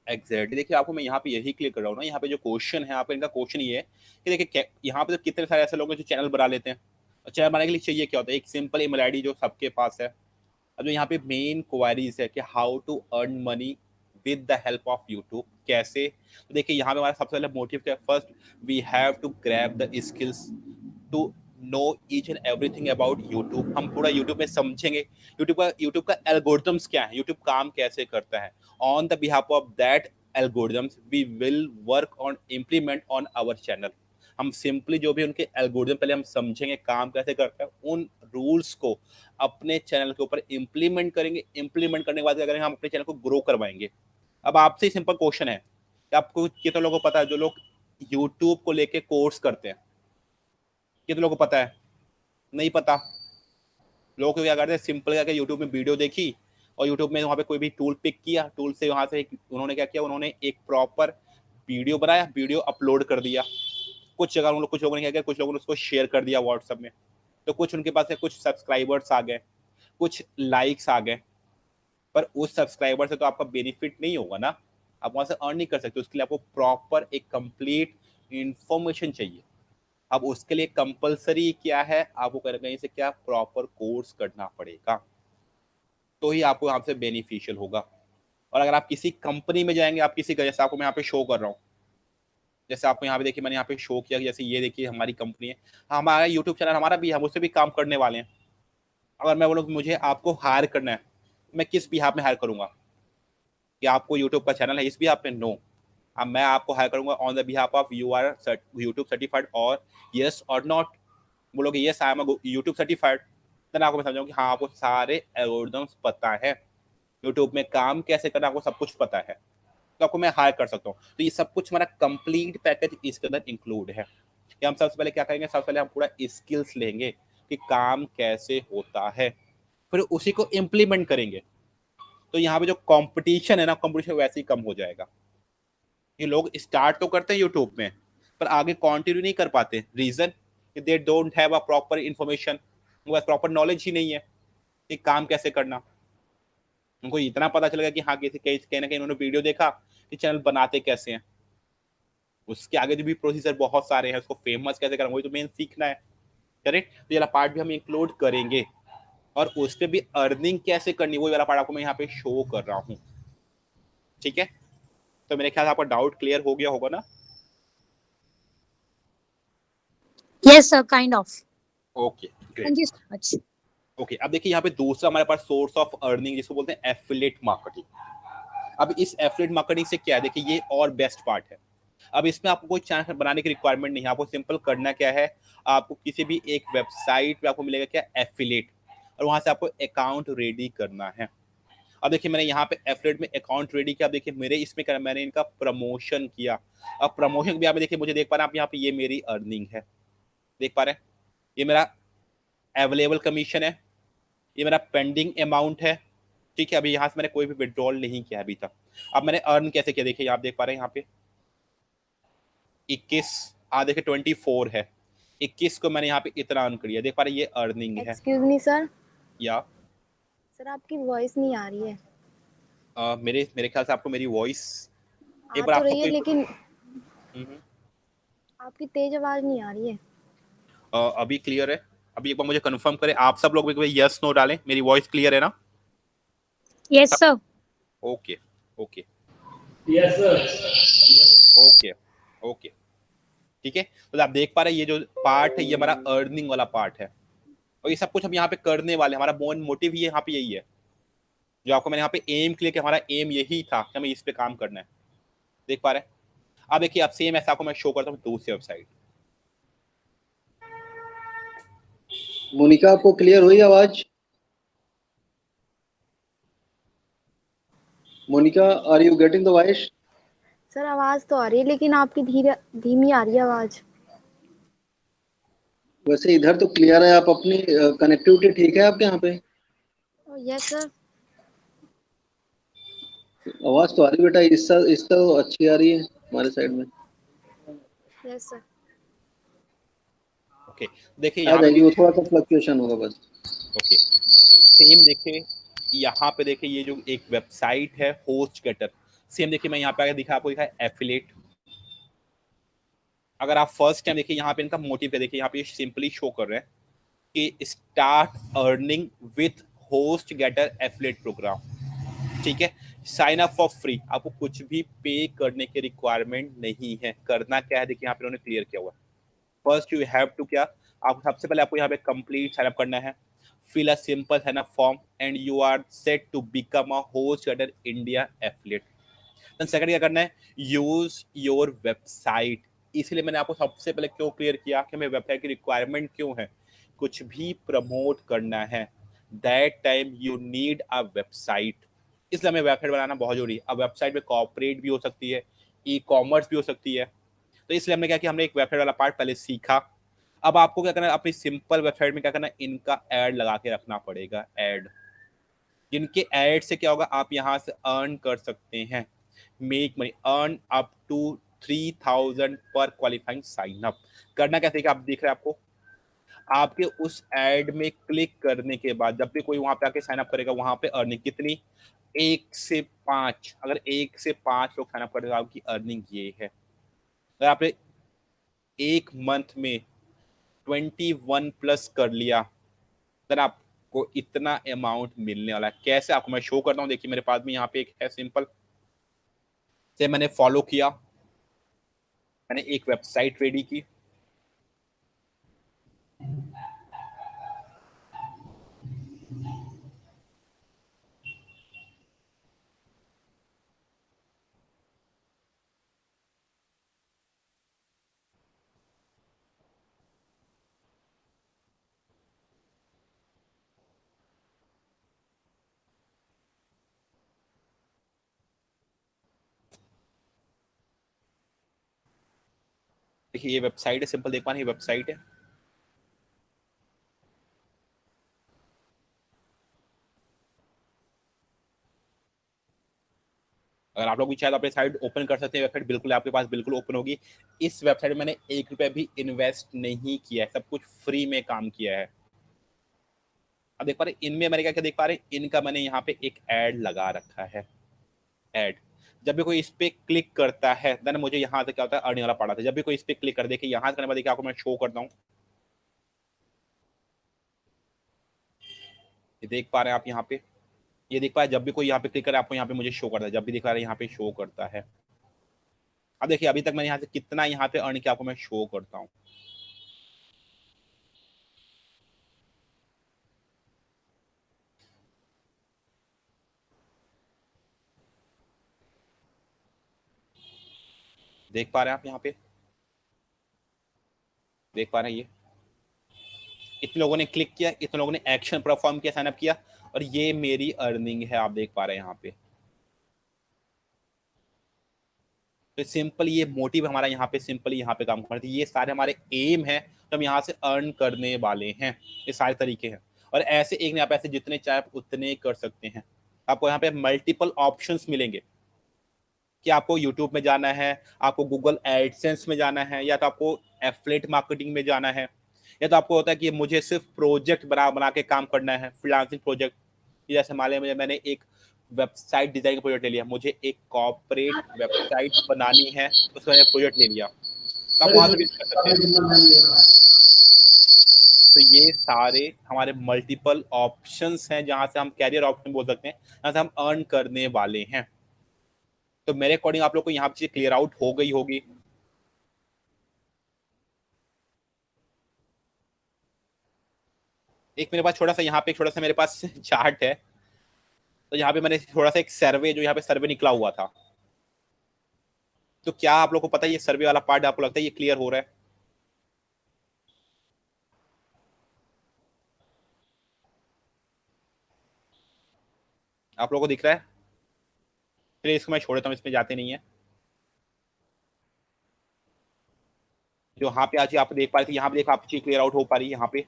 Exactly देखिए आपको मैं यहाँ पे यही clear कर रहा हूँ ना, यहाँ पे जो क्वेश्चन है आपका, इनका क्वेश्चन ये है कि देखिए यहाँ पे तो कितने सारे ऐसे लोग हैं जो चैनल बना लेते हैं, और चैनल बनाने के लिए चाहिए क्या होता है, एक सिंपल ईमेल आईडी जो सबके पास है। अब जो यहाँ पे मेन क्वारीज है कि how to earn money with the help of YouTube, कैसे, तो देखिए यहाँ पे हमारा सबसे पहले मोटिव क्या है, first we have to grab the skills to know each and everything about YouTube. हम पूरा यूट्यूब में समझेंगे यूट्यूब का एल्गोरिथम्स क्या है, यूट्यूब काम कैसे करता है। On the behalf of that algorithms we will work on implement on our channel. हम सिंपली जो भी उनके एल्गोरिथम पहले हम समझेंगे काम कैसे करता है, उन रूल्स को अपने चैनल के ऊपर इम्प्लीमेंट करेंगे। इम्प्लीमेंट करने के बाद क्या करेंगे, हम अपने चैनल को ग्रो करवाएंगे। अब आपसे सिंपल क्वेश्चन है कि आपको कितने लोगों को पता है जो लोग यूट्यूब को लेके कोर्स करते हैं, कितने लोगों को पता है? नहीं पता। लोग क्या करते हैं, सिंपल करके यूट्यूब में वीडियो देखी और यूट्यूब में वहाँ पे कोई भी टूल पिक किया, टूल से वहाँ से उन्होंने क्या किया, उन्होंने एक प्रॉपर वीडियो बनाया, वीडियो अपलोड कर दिया। कुछ जगह कुछ लोगों ने क्या किया, कुछ लोगों ने उसको शेयर कर दिया व्हाट्सएप में, तो कुछ उनके पास है, कुछ सब्सक्राइबर्स आ गए, कुछ लाइक्स आ गए, पर उस सब्सक्राइबर से तो आपका बेनिफिट नहीं होगा ना, आप वहां से अर्न नहीं कर सकते। उसके लिए आपको प्रॉपर एक कंप्लीट इंफॉर्मेशन चाहिए। अब उसके लिए कंपलसरी क्या है, आपको कहीं से क्या प्रॉपर कोर्स करना पड़ेगा, तो ही आपको यहाँ से बेनिफिशियल होगा। और अगर आप किसी कंपनी में जाएंगे, आप किसी, जैसे आपको मैं यहाँ पे शो कर रहा हूँ, जैसे आपको यहाँ पे देखिए मैंने यहाँ पे शो किया, जैसे ये देखिए हमारी कंपनी है, हमारा यूट्यूब चैनल हमारा भी, हम उससे भी काम करने वाले हैं। अगर मैं बोलूँ मुझे आपको हायर करना है, मैं किस बिहाफ में हायर करूंगा, कि आपको यूट्यूब का चैनल है इस बिहाफ पे? नो। अब मैं आपको हायर करूंगा on the behalf of you are YouTube certified और यस और नॉट। बोलोगे yes I am YouTube certified, then आपको मैं समझाऊंगा कि हाँ आपको सारे एल्गोरिथम्स पता है, यूट्यूब में काम कैसे करना आपको सब कुछ पता है, तो आपको मैं हायर कर सकता हूँ। तो ये सब कुछ हमारा कंप्लीट पैकेज इसके अंदर इंक्लूड है। कि हम सबसे पहले क्या करेंगे, सबसे पहले हम पूरा स्किल्स लेंगे कि काम कैसे होता है, फिर उसी को इम्प्लीमेंट करेंगे। तो यहाँ पे जो कंपटीशन है ना, कंपटीशन वैसे ही कम हो जाएगा। ये लोग स्टार्ट तो करते हैं यूट्यूब में, पर आगे कंटिन्यू नहीं कर पाते। Reason they don't have a proper information, उनको प्रॉपर नॉलेज ही नहीं है कि काम कैसे करना। उनको इतना पता चलेगा कि हाँ किसी कहीं ना कहीं उन्होंने वीडियो देखा कि चैनल बनाते कैसे हैं, उसके आगे जो भी प्रोसीजर बहुत सारे हैं, उसको फेमस कैसे करना, वही तो मेन सीखना है। करेक्ट। तो ये वाला पार्ट भी हम इंक्लूड करेंगे, और उससे भी अर्निंग कैसे करनी वही वाला पार्ट आपको मैं यहाँ पे शो कर रहा हूँ। ठीक है, तो मेरे ख्याल से आपका डाउट क्लियर हो गया होगा ना? Yes sir, kind of. Okay great. Thank you so much. Okay, अब देखिए यहाँ पे दूसरा हमारे पास सोर्स ऑफ अर्निंग जिसको बोलते हैं एफिलिएट मार्केटिंग। अब इस एफिलिएट मार्केटिंग से क्या है, देखिए ये और बेस्ट पार्ट है। अब इसमें आपको कोई चैनल बनाने की रिक्वायरमेंट नहीं है, आपको सिंपल करना क्या है, आपको किसी भी एक वेबसाइट पे आपको मिलेगा क्या, एफिलिएट, और वहां से आपको अकाउंट रेडी करना है। अब देखिए मैंने यहाँ पे एफिलिएट में अकाउंट रेडी किया। अब देखिए मेरे इसमें क्या, मैंने इनका प्रमोशन किया। अब प्रमोशन भी आप देखिए, मुझे देख पा रहे हैं आप यहाँ पे, ये मेरी अर्निंग है, देख पा रहे हैं, ये मेरा अवेलेबल कमीशन है, ये मेरा पेंडिंग अमाउंट है। ठीक है, अभी यहाँ से मैंने कोई भी विड्रॉल नहीं किया अभी तक। अब मैंने अर्न कैसे किया, देखिए आप देख पा रहे हैं यहाँ पे 21, देखिए 24 है, 21 को मैंने यहाँ पे इतना अर्न किया, देख पा रहे ये अर्निंग है। एक्सक्यूज मी सर, या सर आपकी वॉइस नहीं आ रही है। मेरे ख्याल से आपको मेरी वॉइस आ एक बार तो आप रही है सबको लेकिन आपकी तेज आवाज नहीं आ रही है। अभी क्लियर है? अभी एक बार मुझे कंफर्म करें आप सब लोग, यस नो डालें, मेरी वॉइस क्लियर है ना? Yes sir. Okay okay yes sir. Okay okay ठीक है। तो आप देख पा रहे हैं ये जो पार्ट है ये हमारा अर्निंग वाला पार्ट है, और ये सब कुछ हम यहाँ पे करने वाले हैं। हमारा मेन मोटिव ये यहाँ पे यही है, जो आपको मैंने यहाँ पे एम क्लियर किया, हमारा एम यही था कि हमें इस पे काम करना है। देख पा रहे हैं? अब देखिए, आप सेम ऐसा आपको मैं शो करता हूँ दूसरी वेबसाइट। मोनिका, आपको क्लियर हुई आवाज? Monika, are you getting the voice? Sir आवाज तो आ रही है लेकिन आपकी धीमी आ रही है आवाज। वैसे इधर तो क्लियर है। आप अपनी कनेक्टिविटी ठीक है आपके यहाँ पे? Yes sir. आवाज तो आ रही बेटा, इसका तो अच्छी आ रही है हमारे साइड में। Yes sir. ओके देखिए आ यहाँ जाएगी, पे वो थोड़ा सा फ्लक्चुएशन होगा बस। ओके सेम देखिए यहाँ पे देखिए ये जो एक वेबसाइट है होस्ट गेटर, सेम देखिए मैं यहाँ पे आगे दिखा आपको दिखा एफिलिएट। अगर आप फर्स्ट टाइम देखिए यहाँ पे इनका मोटिव है, देखिए यहाँ पे सिंपली शो कर रहे हैं कि start earning with HostGator affiliate program. ठीक है, साइन अप फॉर फ्री, आपको कुछ भी पे करने की रिक्वायरमेंट नहीं है। करना क्या है देखिए यहाँ पे उन्होंने क्लियर किया हुआ है। फर्स्ट यू हैव टू क्या, आप सबसे पहले आपको यहाँ पे कंप्लीट साइन अप करना है, fill a simple sign up form and you are set to become a HostGator India affiliate. Then second क्या करना है, use your website। इसलिए मैंने आपको सबसे पहले क्यों क्लियर किया कि हमें वेबसाइट की रिक्वायरमेंट क्यों है, कुछ भी प्रमोट करना है that time you need a website, इसलिए हमें वेबसाइट बनाना बहुत जरूरी है। अब वेबसाइट में कॉर्पोरेट भी हो सकती है, ई कॉमर्स भी हो सकती है, तो इसलिए हमने क्या किया, हमने एक वेबसाइट वाला पार्ट पहले सीखा। अब आपको क्या करना है, अपनी सिंपल वेबसाइट में क्या करना है, इनका ऐड लगा के रखना पड़ेगा। ऐड, जिनके ऐड से क्या होगा, आप यहां से अर्न कर सकते हैं, make money, earn up to 3000 पर क्वालिफाइंग साइन अप। करना कैसे कि आप देख रहे हैं, आपको आपके उस ऐड में क्लिक करने के बाद जब भी कोई वहां पे आके साइन अप करेगा, वहां पे अर्निंग कितनी, 1 से 5, अगर 1 से 5 लोग साइन अप करेगा आपकी अर्निंग ये है। अगर आपने एक मंथ में 21 प्लस कर लिया देन आपको इतना अमाउंट मिलने वाला है। कैसे आपको मैं शो करता हूँ, देखिए मेरे पास में यहाँ पे एक है सिंपल से, मैंने फॉलो किया, मैंने एक वेबसाइट रेडी की, देखिए ये वेबसाइट है, सिंपल देख पा रहे हैं, वेबसाइट है। अगर आप लोग भी चाहे तो अपने साइट ओपन कर सकते हैं, वेबसाइट बिल्कुल आपके पास बिल्कुल ओपन होगी। इस वेबसाइट में मैंने 1 रुपया भी इन्वेस्ट नहीं किया है, सब कुछ फ्री में काम किया है। अब देख पा रहे इनमें मैंने क्या क्या देख पा रहे, इनका मैंने यहाँ पे एक ऐड लगा रखा है। ऐड, जब भी कोई इस पे क्लिक करता है देन मुझे यहाँ से क्या होता है, अर्निंग वाला पड़ा था। जब भी कोई इस पे क्लिक कर, देखिए यहाँ से करने बाद देखिए आपको मैं शो करता हूँ, ये देख पा रहे हैं आप यहाँ पे, ये देख पा रहे जब भी कोई यहाँ पे क्लिक करे आपको यहाँ पे मुझे शो करता है, जब भी दिखा रहा है यहाँ पे शो करता है। अब देखिए अभी तक मैंने यहाँ से कितना यहाँ पे अर्न किया आपको मैं शो करता हूँ। देख पा रहे हैं आप यहाँ पे, देख पा रहे हैं ये इतने लोगों ने क्लिक किया, इतने लोगों ने एक्शन परफॉर्म किया, साइन अप किया, और ये मेरी अर्निंग है, आप देख पा रहे हैं यहाँ पे। तो सिंपल ये मोटिव हमारा यहाँ पे, सिंपली यहाँ पे काम करते हैं, ये सारे हमारे एम है, तो हम यहाँ से अर्न करने वाले हैं। ये सारे तरीके हैं, और ऐसे एक नहीं, आप ऐसे जितने चाहे उतने कर सकते हैं। आपको यहाँ पे मल्टीपल ऑप्शंस मिलेंगे, कि आपको यूट्यूब में जाना है, आपको गूगल एडसेंस में जाना है, या तो आपको एफिलिएट मार्केटिंग में जाना है, या तो आपको होता है कि मुझे सिर्फ प्रोजेक्ट बना बना के काम करना है, फ्रीलांसिंग प्रोजेक्ट। जैसे मान लिया मैंने एक वेबसाइट डिजाइन का प्रोजेक्ट ले लिया, मुझे एक कॉर्पोरेट वेबसाइट बनानी है, उसमें मैंने प्रोजेक्ट ले लिया, तो आप वहां से भी कर सकते हैं। तो ये सारे हमारे मल्टीपल ऑप्शंस हैं जहां से हम कैरियर ऑप्शन बोल सकते हैं, जहां से हम अर्न करने वाले हैं। तो मेरे अकॉर्डिंग आप लोग को यहाँ पे क्लियर आउट हो गई होगी। एक मेरे पास छोटा सा यहाँ पे छोटा सा मेरे पास चार्ट है, तो यहाँ पे मैंने थोड़ा सा एक सर्वे, जो यहाँ पे सर्वे निकला हुआ था, तो क्या आप लोग को पता है ये सर्वे वाला पार्ट आपको लगता है ये क्लियर हो रहा है? आप लोगों को दिख रहा है? चलिए इसको मैं छोड़ देता हूँ, इसमें जाते नहीं है। जो यहाँ पे आज आप देख पा रहे थे, यहाँ पे देखो आप चीज क्लियर आउट हो पा रही है यहाँ पे।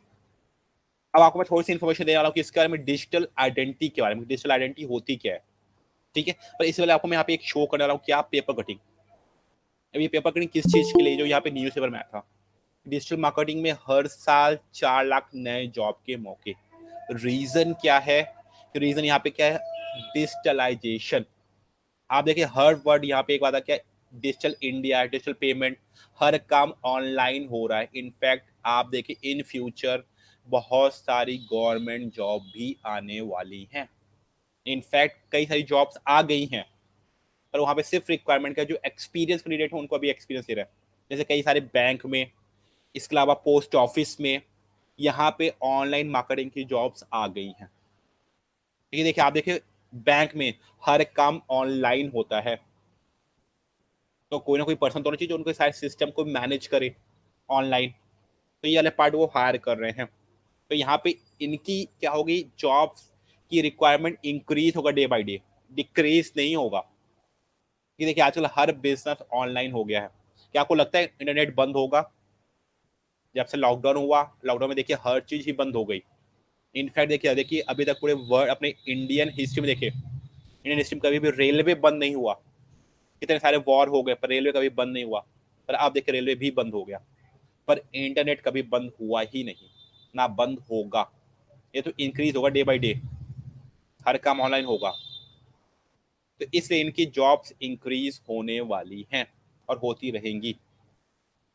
अब आपको मैं थोड़ी सी इन्फॉर्मेशन देने वाला हूँ कि इसके बारे में, डिजिटल आइडेंटिटी के बारे में, डिजिटल आइडेंटिटी होती क्या है, ठीक है। पर इससे पहले आपको मैं यहाँ पे एक शो करने वाला हूँ, क्या पेपर कटिंग। अब ये पेपर कटिंग किस चीज के लिए, जो यहाँ पे न्यूज़ पेपर में आया था, डिजिटल मार्केटिंग में हर साल 4 लाख नए जॉब के मौके। रीजन क्या है? रीजन यहाँ पे क्या है? डिजिटलाइजेशन। आप देखिए हर वर्ड यहाँ पे एक बात क्या है, डिजिटल इंडिया, डिजिटल पेमेंट, हर काम ऑनलाइन हो रहा है। इनफैक्ट आप देखिए इन फ्यूचर बहुत सारी गवर्नमेंट जॉब भी आने वाली हैं। इनफैक्ट कई सारी जॉब्स आ गई हैं, पर वहाँ पे सिर्फ रिक्वायरमेंट का जो एक्सपीरियंस कैंडिडेट है उनको अभी एक्सपीरियंस दे रहा है। जैसे कई सारे बैंक में, इसके अलावा पोस्ट ऑफिस में, यहाँ पे ऑनलाइन मार्केटिंग की जॉब्स आ गई हैं। ठीक है, देखिए आप देखिए बैंक में हर काम ऑनलाइन होता है, तो कोई ना कोई पर्सन तो होना चाहिए जो उनके सारे सिस्टम को मैनेज करे ऑनलाइन। तो ये वाले पार्ट वो हायर कर रहे हैं। तो यहाँ पे इनकी क्या होगी, जॉब्स की रिक्वायरमेंट इंक्रीज होगा डे बाय डे, डिक्रीज नहीं होगा। कि देखिए आजकल हर बिजनेस ऑनलाइन हो गया है। क्या आपको लगता है इंटरनेट बंद होगा? जब से लॉकडाउन हुआ, लॉकडाउन में देखिए हर चीज ही बंद हो गई। इनफैक्ट देखिए अभी तक पूरे वर्ल्ड, अपने इंडियन हिस्ट्री में देखिए, इंडियन हिस्ट्री में कभी भी रेलवे बंद नहीं हुआ। कितने सारे वॉर हो गए पर रेलवे कभी बंद नहीं हुआ। पर आप देखिए रेलवे भी बंद हो गया, पर इंटरनेट कभी बंद हुआ ही नहीं, ना बंद होगा। ये तो इंक्रीज होगा डे बाय डे, हर काम ऑनलाइन होगा। तो इसलिए इनकी जॉब्स इंक्रीज होने वाली हैं और होती रहेंगी।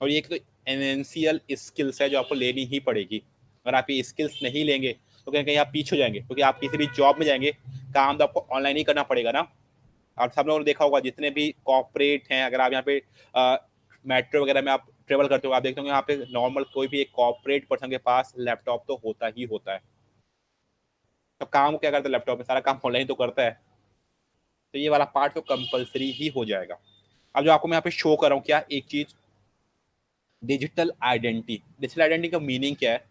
और ये एक तो एसेंशियल स्किल्स है जो आपको लेनी ही पड़ेगी। अगर आप ये स्किल्स नहीं लेंगे तो कहीं कहीं आप पीछे हो जाएंगे, क्योंकि आप किसी भी जॉब में जाएंगे, काम तो आपको ऑनलाइन ही करना पड़ेगा ना। आप सब लोगों ने देखा होगा, जितने भी कॉर्पोरेट हैं, अगर आप यहाँ पे मेट्रो वगैरह में आप ट्रेवल करते हो, आप देखते होंगे यहाँ पे नॉर्मल कोई भी एक कॉर्पोरेट पर्सन के पास लैपटॉप तो होता ही होता है। तो काम क्या करता है लैपटॉप में, सारा काम ऑनलाइन तो करता है। तो ये वाला पार्ट तो कंपलसरी ही हो जाएगा। अब जो आपको मैं यहाँ पे शो कर रहा हूँ, क्या एक चीज, डिजिटल आइडेंटिटी। डिजिटल आइडेंटिटी का मीनिंग क्या है?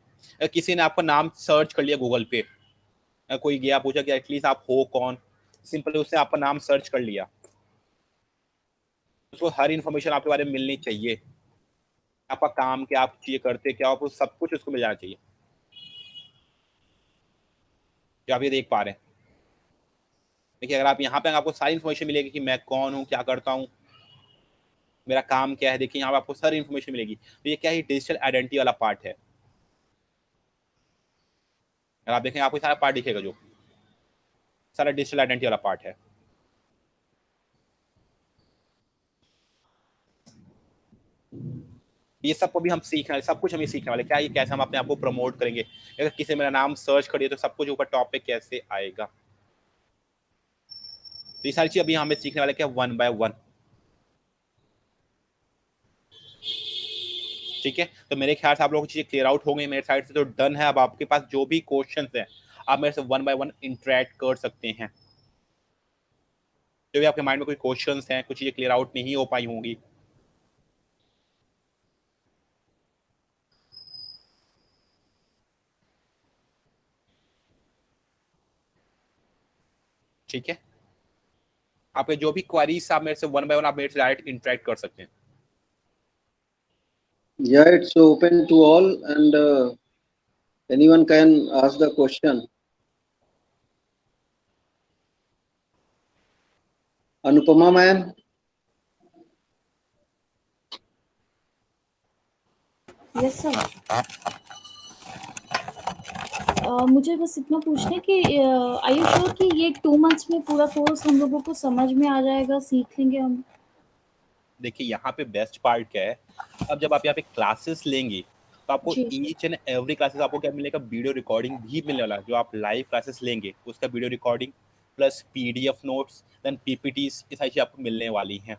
किसी ने आपका नाम सर्च कर लिया गूगल पे, कोई गया पूछा कि एटलीस्ट आप हो कौन, सिंपली उसने आपका नाम सर्च कर लिया, उसको हर इंफॉर्मेशन आपके बारे में मिलनी चाहिए। आपका काम क्या, आप चीजें करते क्या, आपको सब कुछ उसको मिल जाना चाहिए। जो आप ये देख पा रहे हैं, देखिए अगर आप यहाँ पे, आपको सारी इन्फॉर्मेशन मिलेगी कि मैं कौन हूँ, क्या करता हूँ, मेरा काम क्या है। देखिए यहाँ पे आपको सारी इन्फॉर्मेशन मिलेगी। तो ये क्या है, डिजिटल आइडेंटिटी वाला पार्ट है। अगर आप देखें आपको सारा पार्ट दिखेगा, जो सारा डिजिटल आइडेंटिटी वाला पार्ट है। ये सबको भी हम सीखने वाले, सब कुछ हम ये सीखने वाले, क्या ये कैसे हम अपने आप को प्रमोट करेंगे। अगर किसी मेरा नाम सर्च करिए तो सब कुछ ऊपर टॉप पे कैसे आएगा। तो ये सारी चीज अभी हमें सीखने वाले, क्या, 1 by 1। ठीक है, तो मेरे ख्याल से आप लोगों को चीजें क्लियर आउट हो गई मेरे साइड से, तो डन है। अब आपके पास जो भी क्वेश्चन हैं, आप मेरे से 1 by 1 इंटरेक्ट कर सकते हैं। जो भी आपके माइंड में कोई क्वेश्चन हैं, कुछ चीजें क्लियर आउट नहीं हो पाई होंगी, ठीक है, आपके जो भी क्वेरीज, आप मेरे से 1 by 1 आप मेरे से डायरेक्ट इंटरेक्ट कर सकते हैं। Yeah, it's open to all, and anyone can ask the question. Anupama ma'am. Yes sir. मुझे बस इतना पूछना है कि आई यू श्योर कि ये 2 मंथ्स में पूरा कोर्स हम लोगों को समझ में आ जाएगा, सीख लेंगे हम? देखिए यहाँ पे बेस्ट पार्ट क्या है, अब जब आप यहाँ पे क्लासेस लेंगे तो आपको जी। ईच एंड एवरी क्लासेस आपको क्या मिलेगा, वीडियो रिकॉर्डिंग भी मिलने वाला है। जो आप लाइव क्लासेस लेंगे उसका video recording plus PDF notes then PPTs, ये सारी चीज़ आपको मिलने वाली हैं।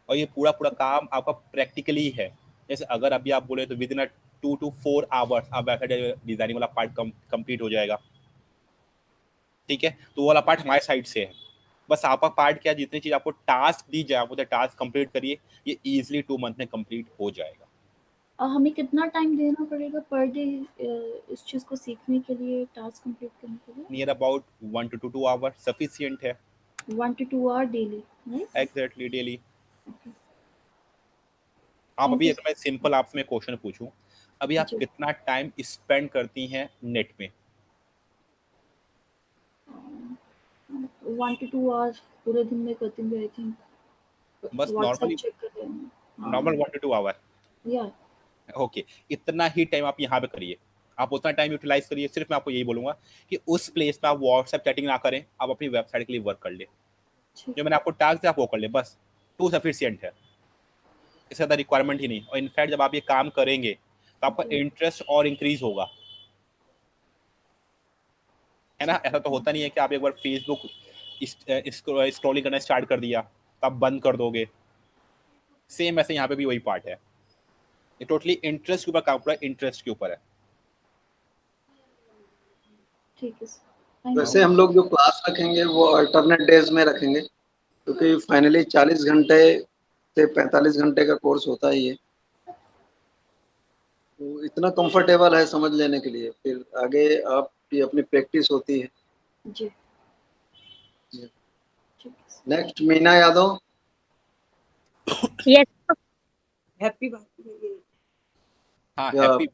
और ये पूरा पूरा काम आपका प्रैक्टिकली है। जैसे अगर अभी आप बोले तो विद इन 2 to 4 आवर्स आप वैसा डिजाइनिंग वाला पार्ट कंप्लीट हो जाएगा। ठीक है, तो वो वाला पार्ट हमारे साइड से है। बस आपका पार्ट क्या, जितनी चीज आपको टास्क दी जाए आप टास्क कंप्लीट करिए, ये इजीली 2 मंथ में कंप्लीट हो जाएगा। हमें कितना टाइम देना पड़ेगा पर डे इस चीज को सीखने के लिए, टास्क कंप्लीट करने के लिए? Near about 1 to 2 hour sufficient है। 1 to 2 hour daily, right? Exactly daily. आप अभी अगर मैं सिंपल आपसे मैं क्वेश्चन पूछूं, अभी आप जी। कितना टाइम स्पेंड करती हैं नेट में? 1 to 2 आवर्स पूरे दिन में करती हूँ, आई थिंक। बस व्हाट्सएप नॉर्मली चेक करते हैं। Normal 1 to 2 hour. या ओके, इतना ही टाइम आप यहाँ पे करिए, आप उतना टाइम यूटिलाइज करिए। सिर्फ मैं आपको यही बोलूंगा कि उस प्लेस पे आप व्हाट्सएप चैटिंग ना करें, आप अपनी वेबसाइट के लिए वर्क कर ले। जो मैंने आपको टास्क दिया आप वो कर ले, बस टू सफिशिएंट है, इससे ज़्यादा रिक्वायरमेंट ही नहीं। और इनफैक्ट जब आप ये काम करेंगे तो आपका इंटरेस्ट और इंक्रीज होगा, है ना। ऐसा तो होता नहीं है कि आप एक बार फेसबुक स्क्रॉलिंग करना स्टार्ट कर दिया तो आप बंद कर दोगे। सेम ऐसे यहाँ पे भी वही पार्ट है, ये टोटली इंटरेस्ट के ऊपर काम, पूरा इंटरेस्ट के ऊपर है। ठीक है सर। वैसे हम लोग जो क्लास रखेंगे वो अल्टरनेट डेज में रखेंगे, क्योंकि फाइनली 40 घंटे से 45 घंटे का कोर्स होता ही है, तो इतना कंफर्टेबल है समझ लेने के लिए, फिर आगे आपकी अपनी प्रैक्टिस होती है। जी। Next Meena Yadav. Yes. Happy birthday. हाँ या happy.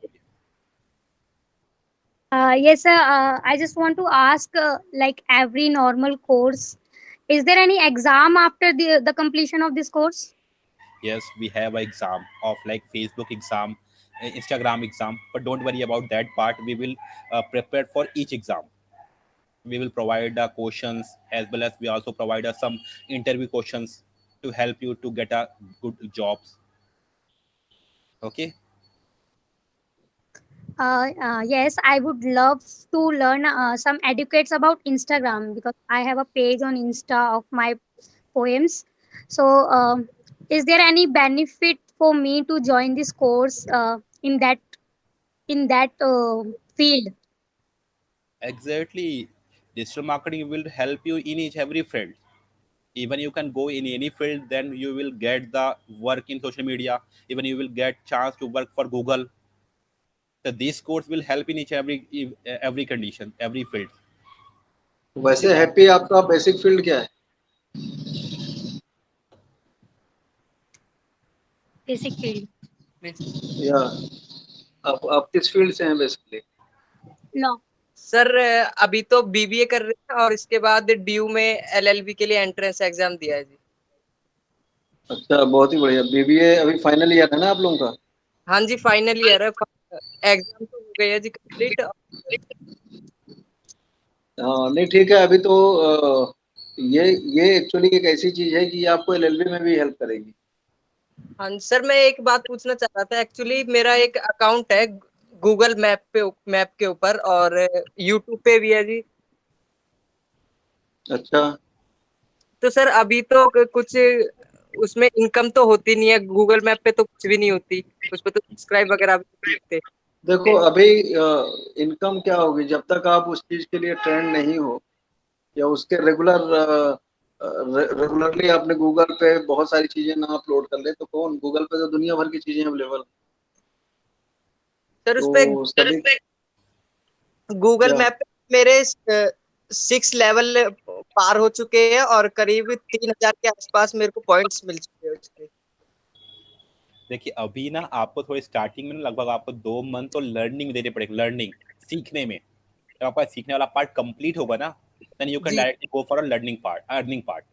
Yes, sir. I just want to ask, like every normal course, is there any exam after the completion of this course? Yes, we have an exam of like Facebook exam, Instagram exam, but don't worry about that part. We will prepare for each exam. We will provide questions, as well as we also provide some interview questions to help you to get a good jobs. Okay. Yes, I would love to learn some educates about Instagram, because I have a page on Insta of my poems. So, is there any benefit for me to join this course in that field? Exactly. Digital marketing will help you in each every field. Even you can go in any field, then you will get the work in social media. Even you will get chance to work for Google. So this course will help in each every condition, every field. वैसे happy आपका basic field क्या है? Basic field. या आप किस field से हैं basically? No. Sir अभी तो बीबीए कर रहे हैं और इसके बाद ड्यू में एलएलबी के लिए एंट्रेंस एग्जाम दिया है जी। अच्छा, बहुत ही बढ़िया। बीबीए अभी फाइनल ईयर है ना आप लोगों का? हाँ जी, फाइनल ईयर है, एग्जाम तो हो गया जी कंप्लीट। हाँ नहीं ठीक है। अभी तो ये एक्चुअली एक ऐसी चीज है कि आपको एलएलबी में भी हेल्प करेगी। हाँ सर, मैं एक बात पूछना चाह रहा था। एक्चुअली मेरा एक अकाउंट है गूगल मैप के ऊपर और यूट्यूब पे भी है जी। अच्छा, तो सर अभी तो कुछ उसमें इनकम तो होती नहीं है, गूगल मैप पे तो कुछ भी नहीं होती, उस पे तो सब्सक्राइब वगैरह भी नहीं होते। देखो अभी इनकम क्या होगी जब तक आप उस चीज के लिए ट्रेंड नहीं हो, या उसके रेगुलरली आपने गूगल पे बहुत सारी चीजें ना अपलोड कर ले, तो कौन, गूगल पे तो दुनिया भर की चीजें अवेलेबल। सर उस पे गूगल मैप पे मेरे 6 लेवल पार हो चुके हैं और करीब 3000 के आसपास मेरे को पॉइंट्स मिल चुके हैं उसके। देखिए अभी ना आपको थोड़ी स्टार्टिंग में लगभग आपको 2 मंथ तो लर्निंग देने पड़ेगी, लर्निंग सीखने में। जब आपका सीखने वाला पार्ट कंप्लीट होगा ना, then you can directly go for a learning part, earning part.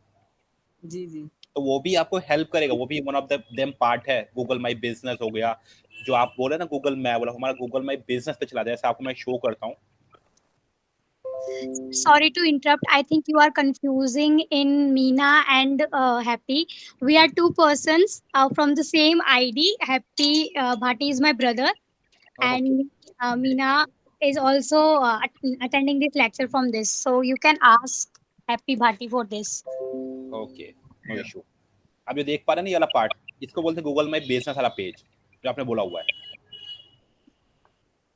जी जी। तो वो भी आपको हेल्प करेगा, वो भी one of the them part है। गूगल माई बिजनेस हो गया, जो आप बोले ना गूगल मैप वाला, हमारा गूगल माई बिजनेस पे चला जाए, जैसे आपको मैं शो करता हूँ। Sorry to interrupt. I think you are confusing in Meena and Happy. We are two persons from the same ID. Happy Bhati is my brother, Okay. and Meena is also attending this lecture from this. So you can ask Happy Bhati for this. Okay, no issue. अब ये देख पा रहे हैं ना ये वाला part, इसको बोलते हैं गूगल माई बिजनेस वाला पेज, जो आपने बोला हुआ है।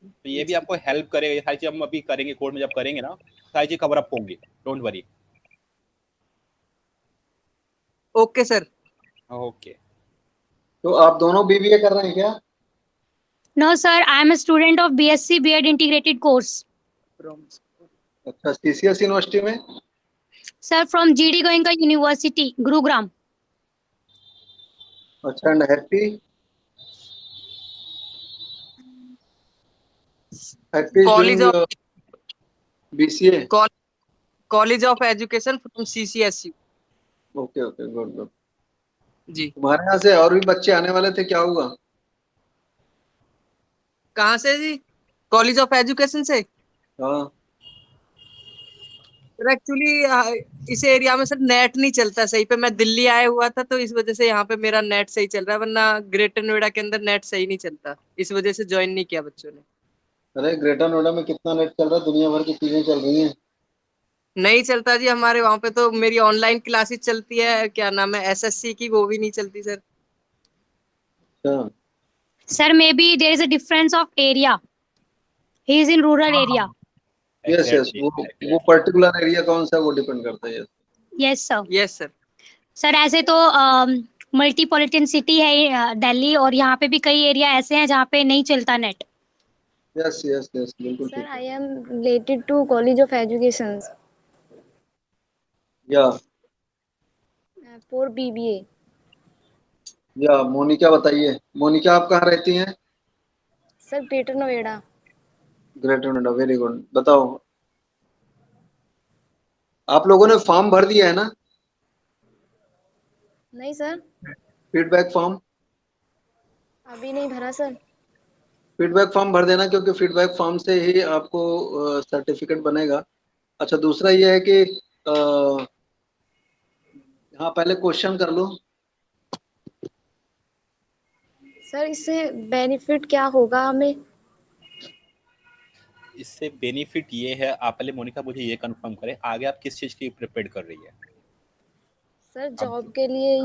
तो ये भी आपको हेल्प करेगा। ये सारी चीज हम अभी करेंगे, कोड में जब करेंगे ना, सारी चीज कवर अप होंगी, don't worry. Okay sir. Okay. तो आप दोनों बीबीए कर रहे हैं क्या? No, sir. I am a student of BSc B.Ed integrated course. अच्छा, CCS यूनिवर्सिटी में? Sir, from GD Goenka University, Gurugram. अच्छा, and Happy? Happy is college doing of BCA? College of education from CCSU। Okay okay, good good. जी। तुम्हारे यहाँ से और भी बच्चे आने वाले थे, क्या हुआ? कहाँ से जी? कॉलेज ऑफ एजुकेशन से? हाँ। सर एक्चुअली इस एरिया में सर नेट नहीं चलता सही पे। मैं दिल्ली आया हुआ था तो इस वजह से यहाँ पे मेरा नेट सही चल रहा है, वरना ग्रेटर नोएडा के अंदर नेट सही नहीं चलता, इस वजह से ज्वाइन नहीं किया बच्चों ने। अरे ग्रेटर नोएडा में कितना नेट चल रहा है, दुनिया भर की चीजें चल रही हैं। नहीं चलता जी, हमारे वहाँ पे तो मेरी ऑनलाइन क्लासेस चलती है, क्या नाम है, SSC की, वो भी नहीं चलती सर। अच्छा। Sir, maybe there is a difference of area. He is in rural area. Yes yes, वो पर्टिकुलर एरिया कौन सा है वो डिपेंड करता है। Yes, sir. Yes sir. Sir ऐसे तो मल्टीपॉलिटन सिटी है दिल्ली, और यहाँ पे भी कई एरिया ऐसे हैं जहाँ पे नहीं चलता नेट। यस यस यस, बिल्कुल Sir, ठीक I है। am related to College of Education या for BBA. या मोनिका बताइए, मोनिका आप कहाँ रहती हैं? Sir, Greater Noida. Greater Noida, very good. बताओ, आप लोगों ने फॉर्म भर दिया है ना, नहीं सर, फीडबैक फॉर्म? अभी नहीं भरा सर। फीडबैक फॉर्म भर देना, क्योंकि फीडबैक फॉर्म से ही आपको सर्टिफिकेट बनेगा। अच्छा, दूसरा ये है कि हाँ, पहले क्वेश्चन कर लो। सर इससे बेनिफिट क्या होगा हमें? इससे बेनिफिट ये है, आप पहले मोनिका मुझे ये कंफर्म करें, आगे आप किस चीज की प्रिपेयर कर रही है? सर जॉब के लिए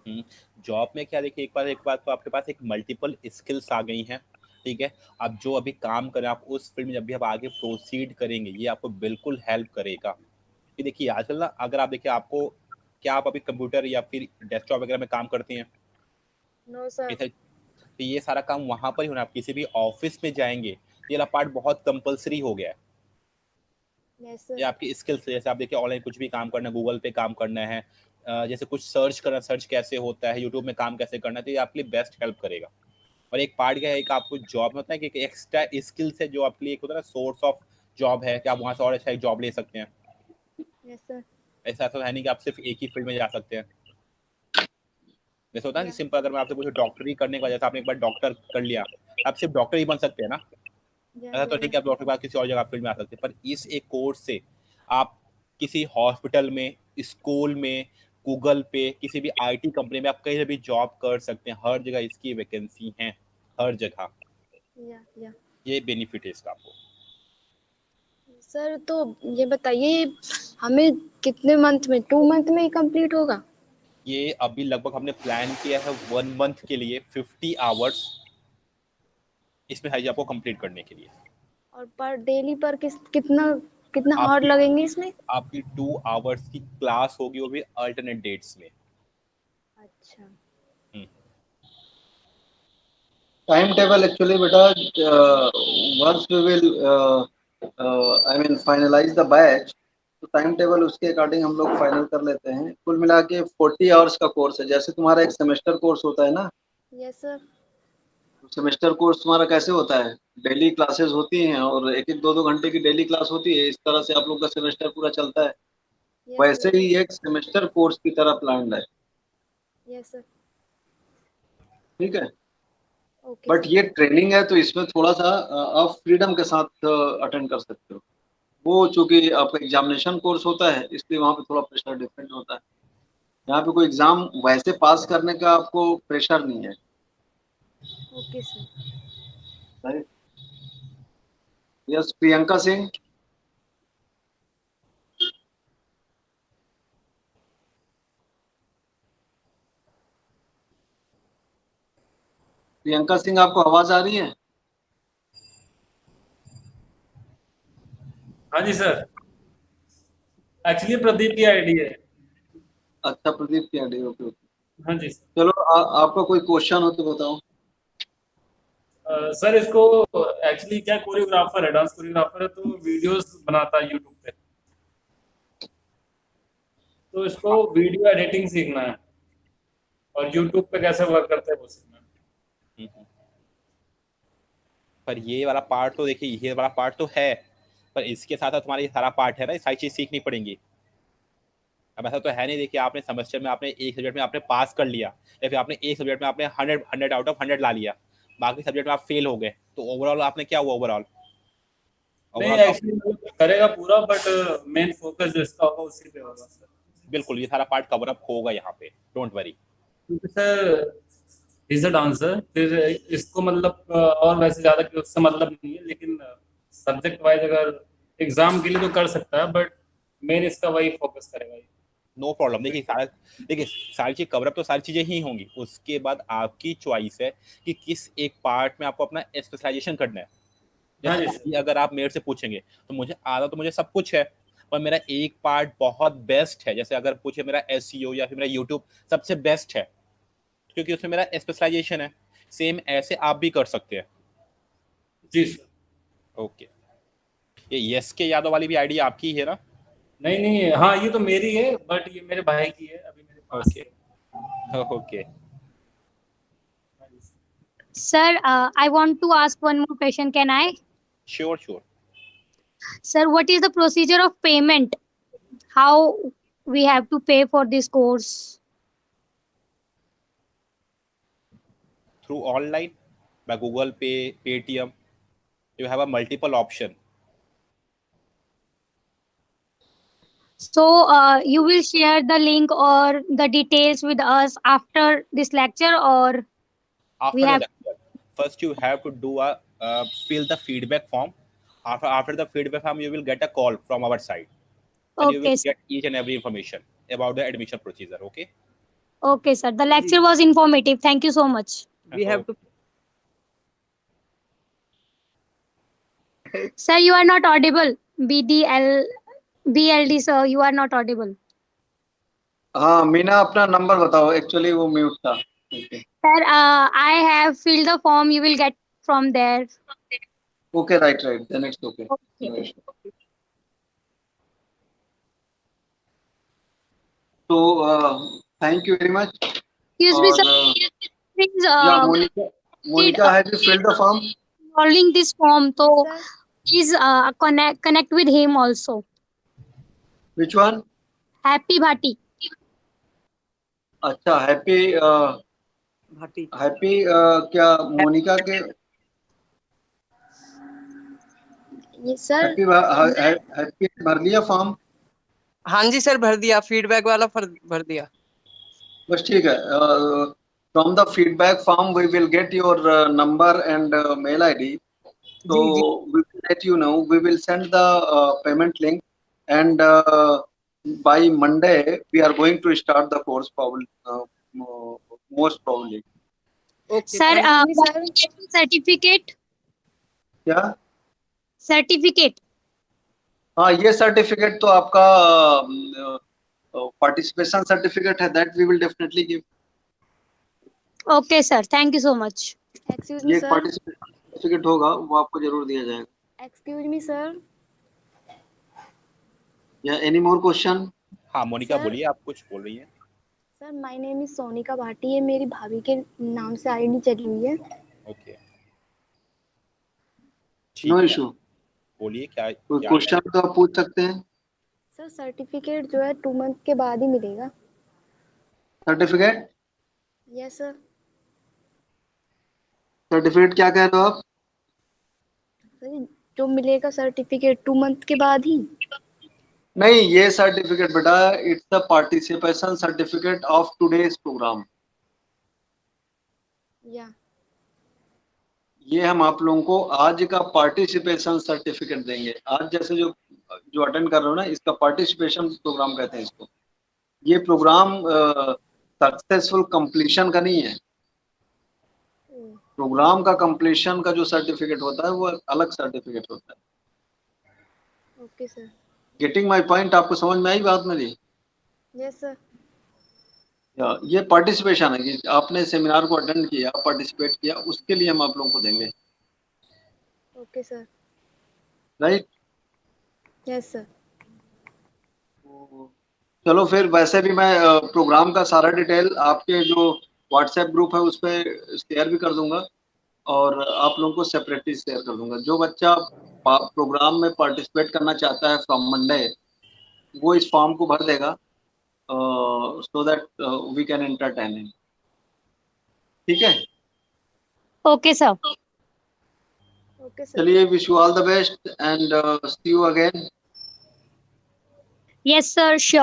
ही। जॉब में क्या, देखिए एक बार तो आपके पास एक मल्टीपल स्किल्स आ गई हैं, ठीक है। आप जो अभी काम करें, आप उस फील्ड में जब भी आप आगे प्रोसीड करेंगे, ये आपको बिल्कुल हेल्प करेगा। कि देखिए आजकल ना, अगर आप देखिए, आपको क्या आप अभी कंप्यूटर या फिर डेस्कटॉप वगैरह में काम करती हैं? No sir. तो ये सारा काम वहां पर ही होना। आप किसी भी ऑफिस में जाएंगे, ये वाला पार्ट बहुत कंपलसरी हो गया है। Yes sir. ये आपकी स्किल्स, जैसे आप देखिए ऑनलाइन कुछ भी काम करना है, गूगल पे काम करना है, जैसे कुछ सर्च करना, सर्च कैसे होता है, यूट्यूब में काम कैसे करना है, तो ये आपके लिए बेस्ट हेल्प करेगा। और एक पार्ट क्या है, एक आपको जॉब में होता है कि एक एक्स्ट्रा स्किल्स है जो आपके लिए एक होता है ना, सोर्स ऑफ जॉब है कि आप वहां से और अच्छा एक जॉब ले सकते हैं। Yes sir. ऐसा तो है नहीं कि आप सिर्फ एक ही फील्ड में जा सकते हैं। जैसे होता है ना सिंपल, अगर मैं आपसे पूछूं डॉक्टरी करने का, जैसे आपने एक बार डॉक्टर कर लिया, आप सिर्फ डॉक्टर ही बन सकते हैं ना? ऐसा तो नहीं कि आप डॉक्टर के बाद किसी और जगह फील्ड में आ सकते हैं। पर इस एक कोर्स से आप किसी हॉस्पिटल में, स्कूल में, गूगल पे, किसी भी IT कंपनी में आप कहीं भी जॉब कर सकते हैं। हर जगह इसकी वैकेंसी है, हर जगह। या ये बेनिफिट है इसका आपको। सर तो ये बताइए, हमें कितने मंथ में, 2 मंथ में ही कंप्लीट होगा? ये अभी लगभग हमने प्लान किया है 1 मंथ के लिए, 50 आवर्स इसमें है आपको कंप्लीट करने के लिए। और पर डेली पर कितना हार्ड लगेंगे इसमें? आपकी 2 आवर्स की क्लास होगी, वो भी अल्टरनेट डेट्स में। अच्छा। टाइम टेबल एक्चुअली बेटा, once we will I mean finalise the batch, तो टाइम टेबल उसके अकॉर्डिंग हम लोग फाइनल कर लेते हैं। कुल मिला के 40 आवर्स का कोर्स है। जैसे तुम्हारा एक सेमेस्टर कोर्स होता है ना? Yes sir. सेमेस्टर कोर्स तुम्हारा कैसे होता है? डेली क्लासेस होती हैं और 1-1, 2-2 घंटे की डेली क्लास होती है। इस तरह से आप लोग का सेमेस्टर पूरा चलता है। वैसे ही एक सेमेस्टर कोर्स की तरह प्लान है। Yes sir. ठीक है, ओके बट ये ट्रेनिंग है तो इसमें थोड़ा सा आप फ्रीडम के साथ अटेंड कर सकते हो। वो चूंकि आपका एग्जामिनेशन कोर्स होता है इसलिए वहाँ पे थोड़ा प्रेशर डिफरेंट होता है। यहाँ पे कोई एग्जाम वैसे पास करने का आपको प्रेशर नहीं है। Okay sir. Right. Yes, Priyanka Singh. Priyanka Singh, आपको आवाज आ रही है? हाँ जी सर, एक्चुअली प्रदीप की आईडी है। अच्छा, प्रदीप की आईडी। Okay okay. हाँ जी सर। चलो, आपका कोई क्वेश्चन हो तो बताओ। सर इसको एक्चुअली क्या कोरियोग्राफर है, डांस कोरियोग्राफर है, तो वीडियोस बनाता है यूट्यूब पे। तो इसको वीडियो एडिटिंग सीखना है और यूट्यूब पे कैसे वर्क करते हैं वो सीखना है। पर ये वाला पार्ट तो देखिए, ये वाला पार्ट तो है, पर इसके साथ साथ तुम्हारा ये सारा पार्ट है ना, ये सारी चीज सीखनी पड़ेंगी। अब ऐसा तो है नहीं, देखिए आपने सेमेस्टर में आपने एक सब्जेक्ट में आपने पास कर लिया, या फिर आपने एक सब्जेक्ट में आपने 100 आउट ऑफ 100 ला लिया, बाकी सब्जेक्ट में आप फेल हो गए, तो ओवरऑल आपने क्या हुआ? ओवरऑल नहीं एक्चुअली करेगा पूरा, बट मेन फोकस जो इसका होगा उसी पे होगा सर। बिल्कुल, ये सारा पार्ट कवर अप होगा यहाँ पे, डोंट वरी। क्योंकि सर इज अ डांसर, फिर इसको मतलब और वैसे ज्यादा उससे मतलब नहीं है, लेकिन सब्जेक्ट वाइज अगर एग्जाम के लिए तो कर सकता है, बट मेन इसका वही फोकस करेगा। No problem. देखिए सारी चीज कवर अप तो सारी चीजें ही होंगी, उसके बाद आपकी चॉइस है कि किस एक पार्ट में आपको अपना स्पेशलाइजेशन करना है। जैसे अगर आप मेरे से पूछेंगे तो मुझे आधा तो मुझे सब कुछ है, पर मेरा एक पार्ट बहुत बेस्ट है। जैसे अगर पूछे मेरा SEO या फिर मेरा यूट्यूब सबसे बेस्ट है, क्योंकि उसमें मेरा स्पेशलाइजेशन है। सेम ऐसे आप भी कर सकते हैं। जी सर। ओके, ये यस के यादव वाली भी आईडी आपकी है ना? नहीं नहीं, हाँ ये तो मेरी है, बट ये मेरे भाई की है अभी मेरे पास। Okay. Sir, I want to ask one more question. Can I? Sure. Sir, what is the procedure of payment? How we have to pay for this course? Through online, by Google Pay, Paytm. You have a multiple option. So, you will share the link or the details with us after this lecture, or After we the have. lecture, first you have to do a fill the feedback form. After the feedback form, you will get a call from our side, and you Okay, will sir. get each and every information about the admission procedure. Okay. Okay, sir. The lecture was informative. Thank you so much. We have to. Sir, you are not audible. BLD, sir, you are not audible. हाँ मीना, अपना number बताओ, actually वो mute था। Sir, I have filled the form. You will get from there. Okay, right, then it's okay. Okay. तो thank you very much. Excuse me, sir. Please, Monica, have you filled the form? Following this form, so Sir. please connect with him also. Which one? Happy Bhati. अच्छा, happy Bhati. क्या मोनिका के? ये sir happy भर लिया form? हाँ जी sir, भर दिया, फीडबैक वाला भर दिया। बस ठीक है। From the feedback form we will get your number and mail ID. So we will let you know. We will send the payment link, and by Monday we are going to start the course, probably, most probably. Okay, Sir, certificate. क्या? Certificate. हाँ, ये certificate तो आपका participation certificate है, that we will definitely give. Okay, sir. Thank you so much. Excuse me ये sir. Participation certificate होगा, वो आपको जरूर दिया जाएगा। Excuse me sir. या एनी मोर क्वेश्चन? हाँ मोनिका Sir. बोलिए, आप कुछ बोल रही हैं। Sir my name is Sonika Bhati है, मेरी भाभी के नाम से आईडी चली हुई है। Okay, no issue. बोलिए क्या कोई क्वेश्चन तो आप पूछ सकते हैं। सर सर्टिफिकेट जो है 2 मंथ के बाद ही मिलेगा। सर्टिफिकेट? Yes sir. सर्टिफिकेट क्या कह रहे हो आप? सर जो मिलेगा सर्टिफिकेट 2 मंथ के बाद ही। नहीं, ये सर्टिफिकेट बेटा it's the participation certificate of today's programme. या ये हम आप लोगों को आज का पार्टिसिपेशन सर्टिफिकेट देंगे। आज जैसे जो अटेंड कर रहे हो ना, इसका पार्टिसिपेशन प्रोग्राम कहते हैं इसको। ये प्रोग्राम सक्सेसफुल कंप्लीशन का नहीं है। प्रोग्राम का कंप्लीशन का जो सर्टिफिकेट होता है वो अलग सर्टिफिकेट होता है। Okay sir. Getting my point? आपको समझ में आई बात मेरी? Yes sir. ये पार्टिसिपेशन है कि आपने सेमिनार को अटेंड किया, पार्टिसिपेट किया, उसके लिए हम आप लोगों को देंगे। Okay sir. Right? Yes sir. चलो फिर, वैसे भी मैं प्रोग्राम का सारा डिटेल आपके जो व्हाट्सएप ग्रुप है उस पर शेयर भी कर दूंगा और आप लोगों को सेपरेटली शेयर कर दूंगा। जो बच्चा प्रोग्राम में पार्टिसिपेट करना चाहता है फ्रॉम मंडे, वो इस फॉर्म को भर देगा so that we can entertain him। ठीक है? Okay sir. Okay sir. चलिए, wish you all the best and see you again. Yes sir, sure.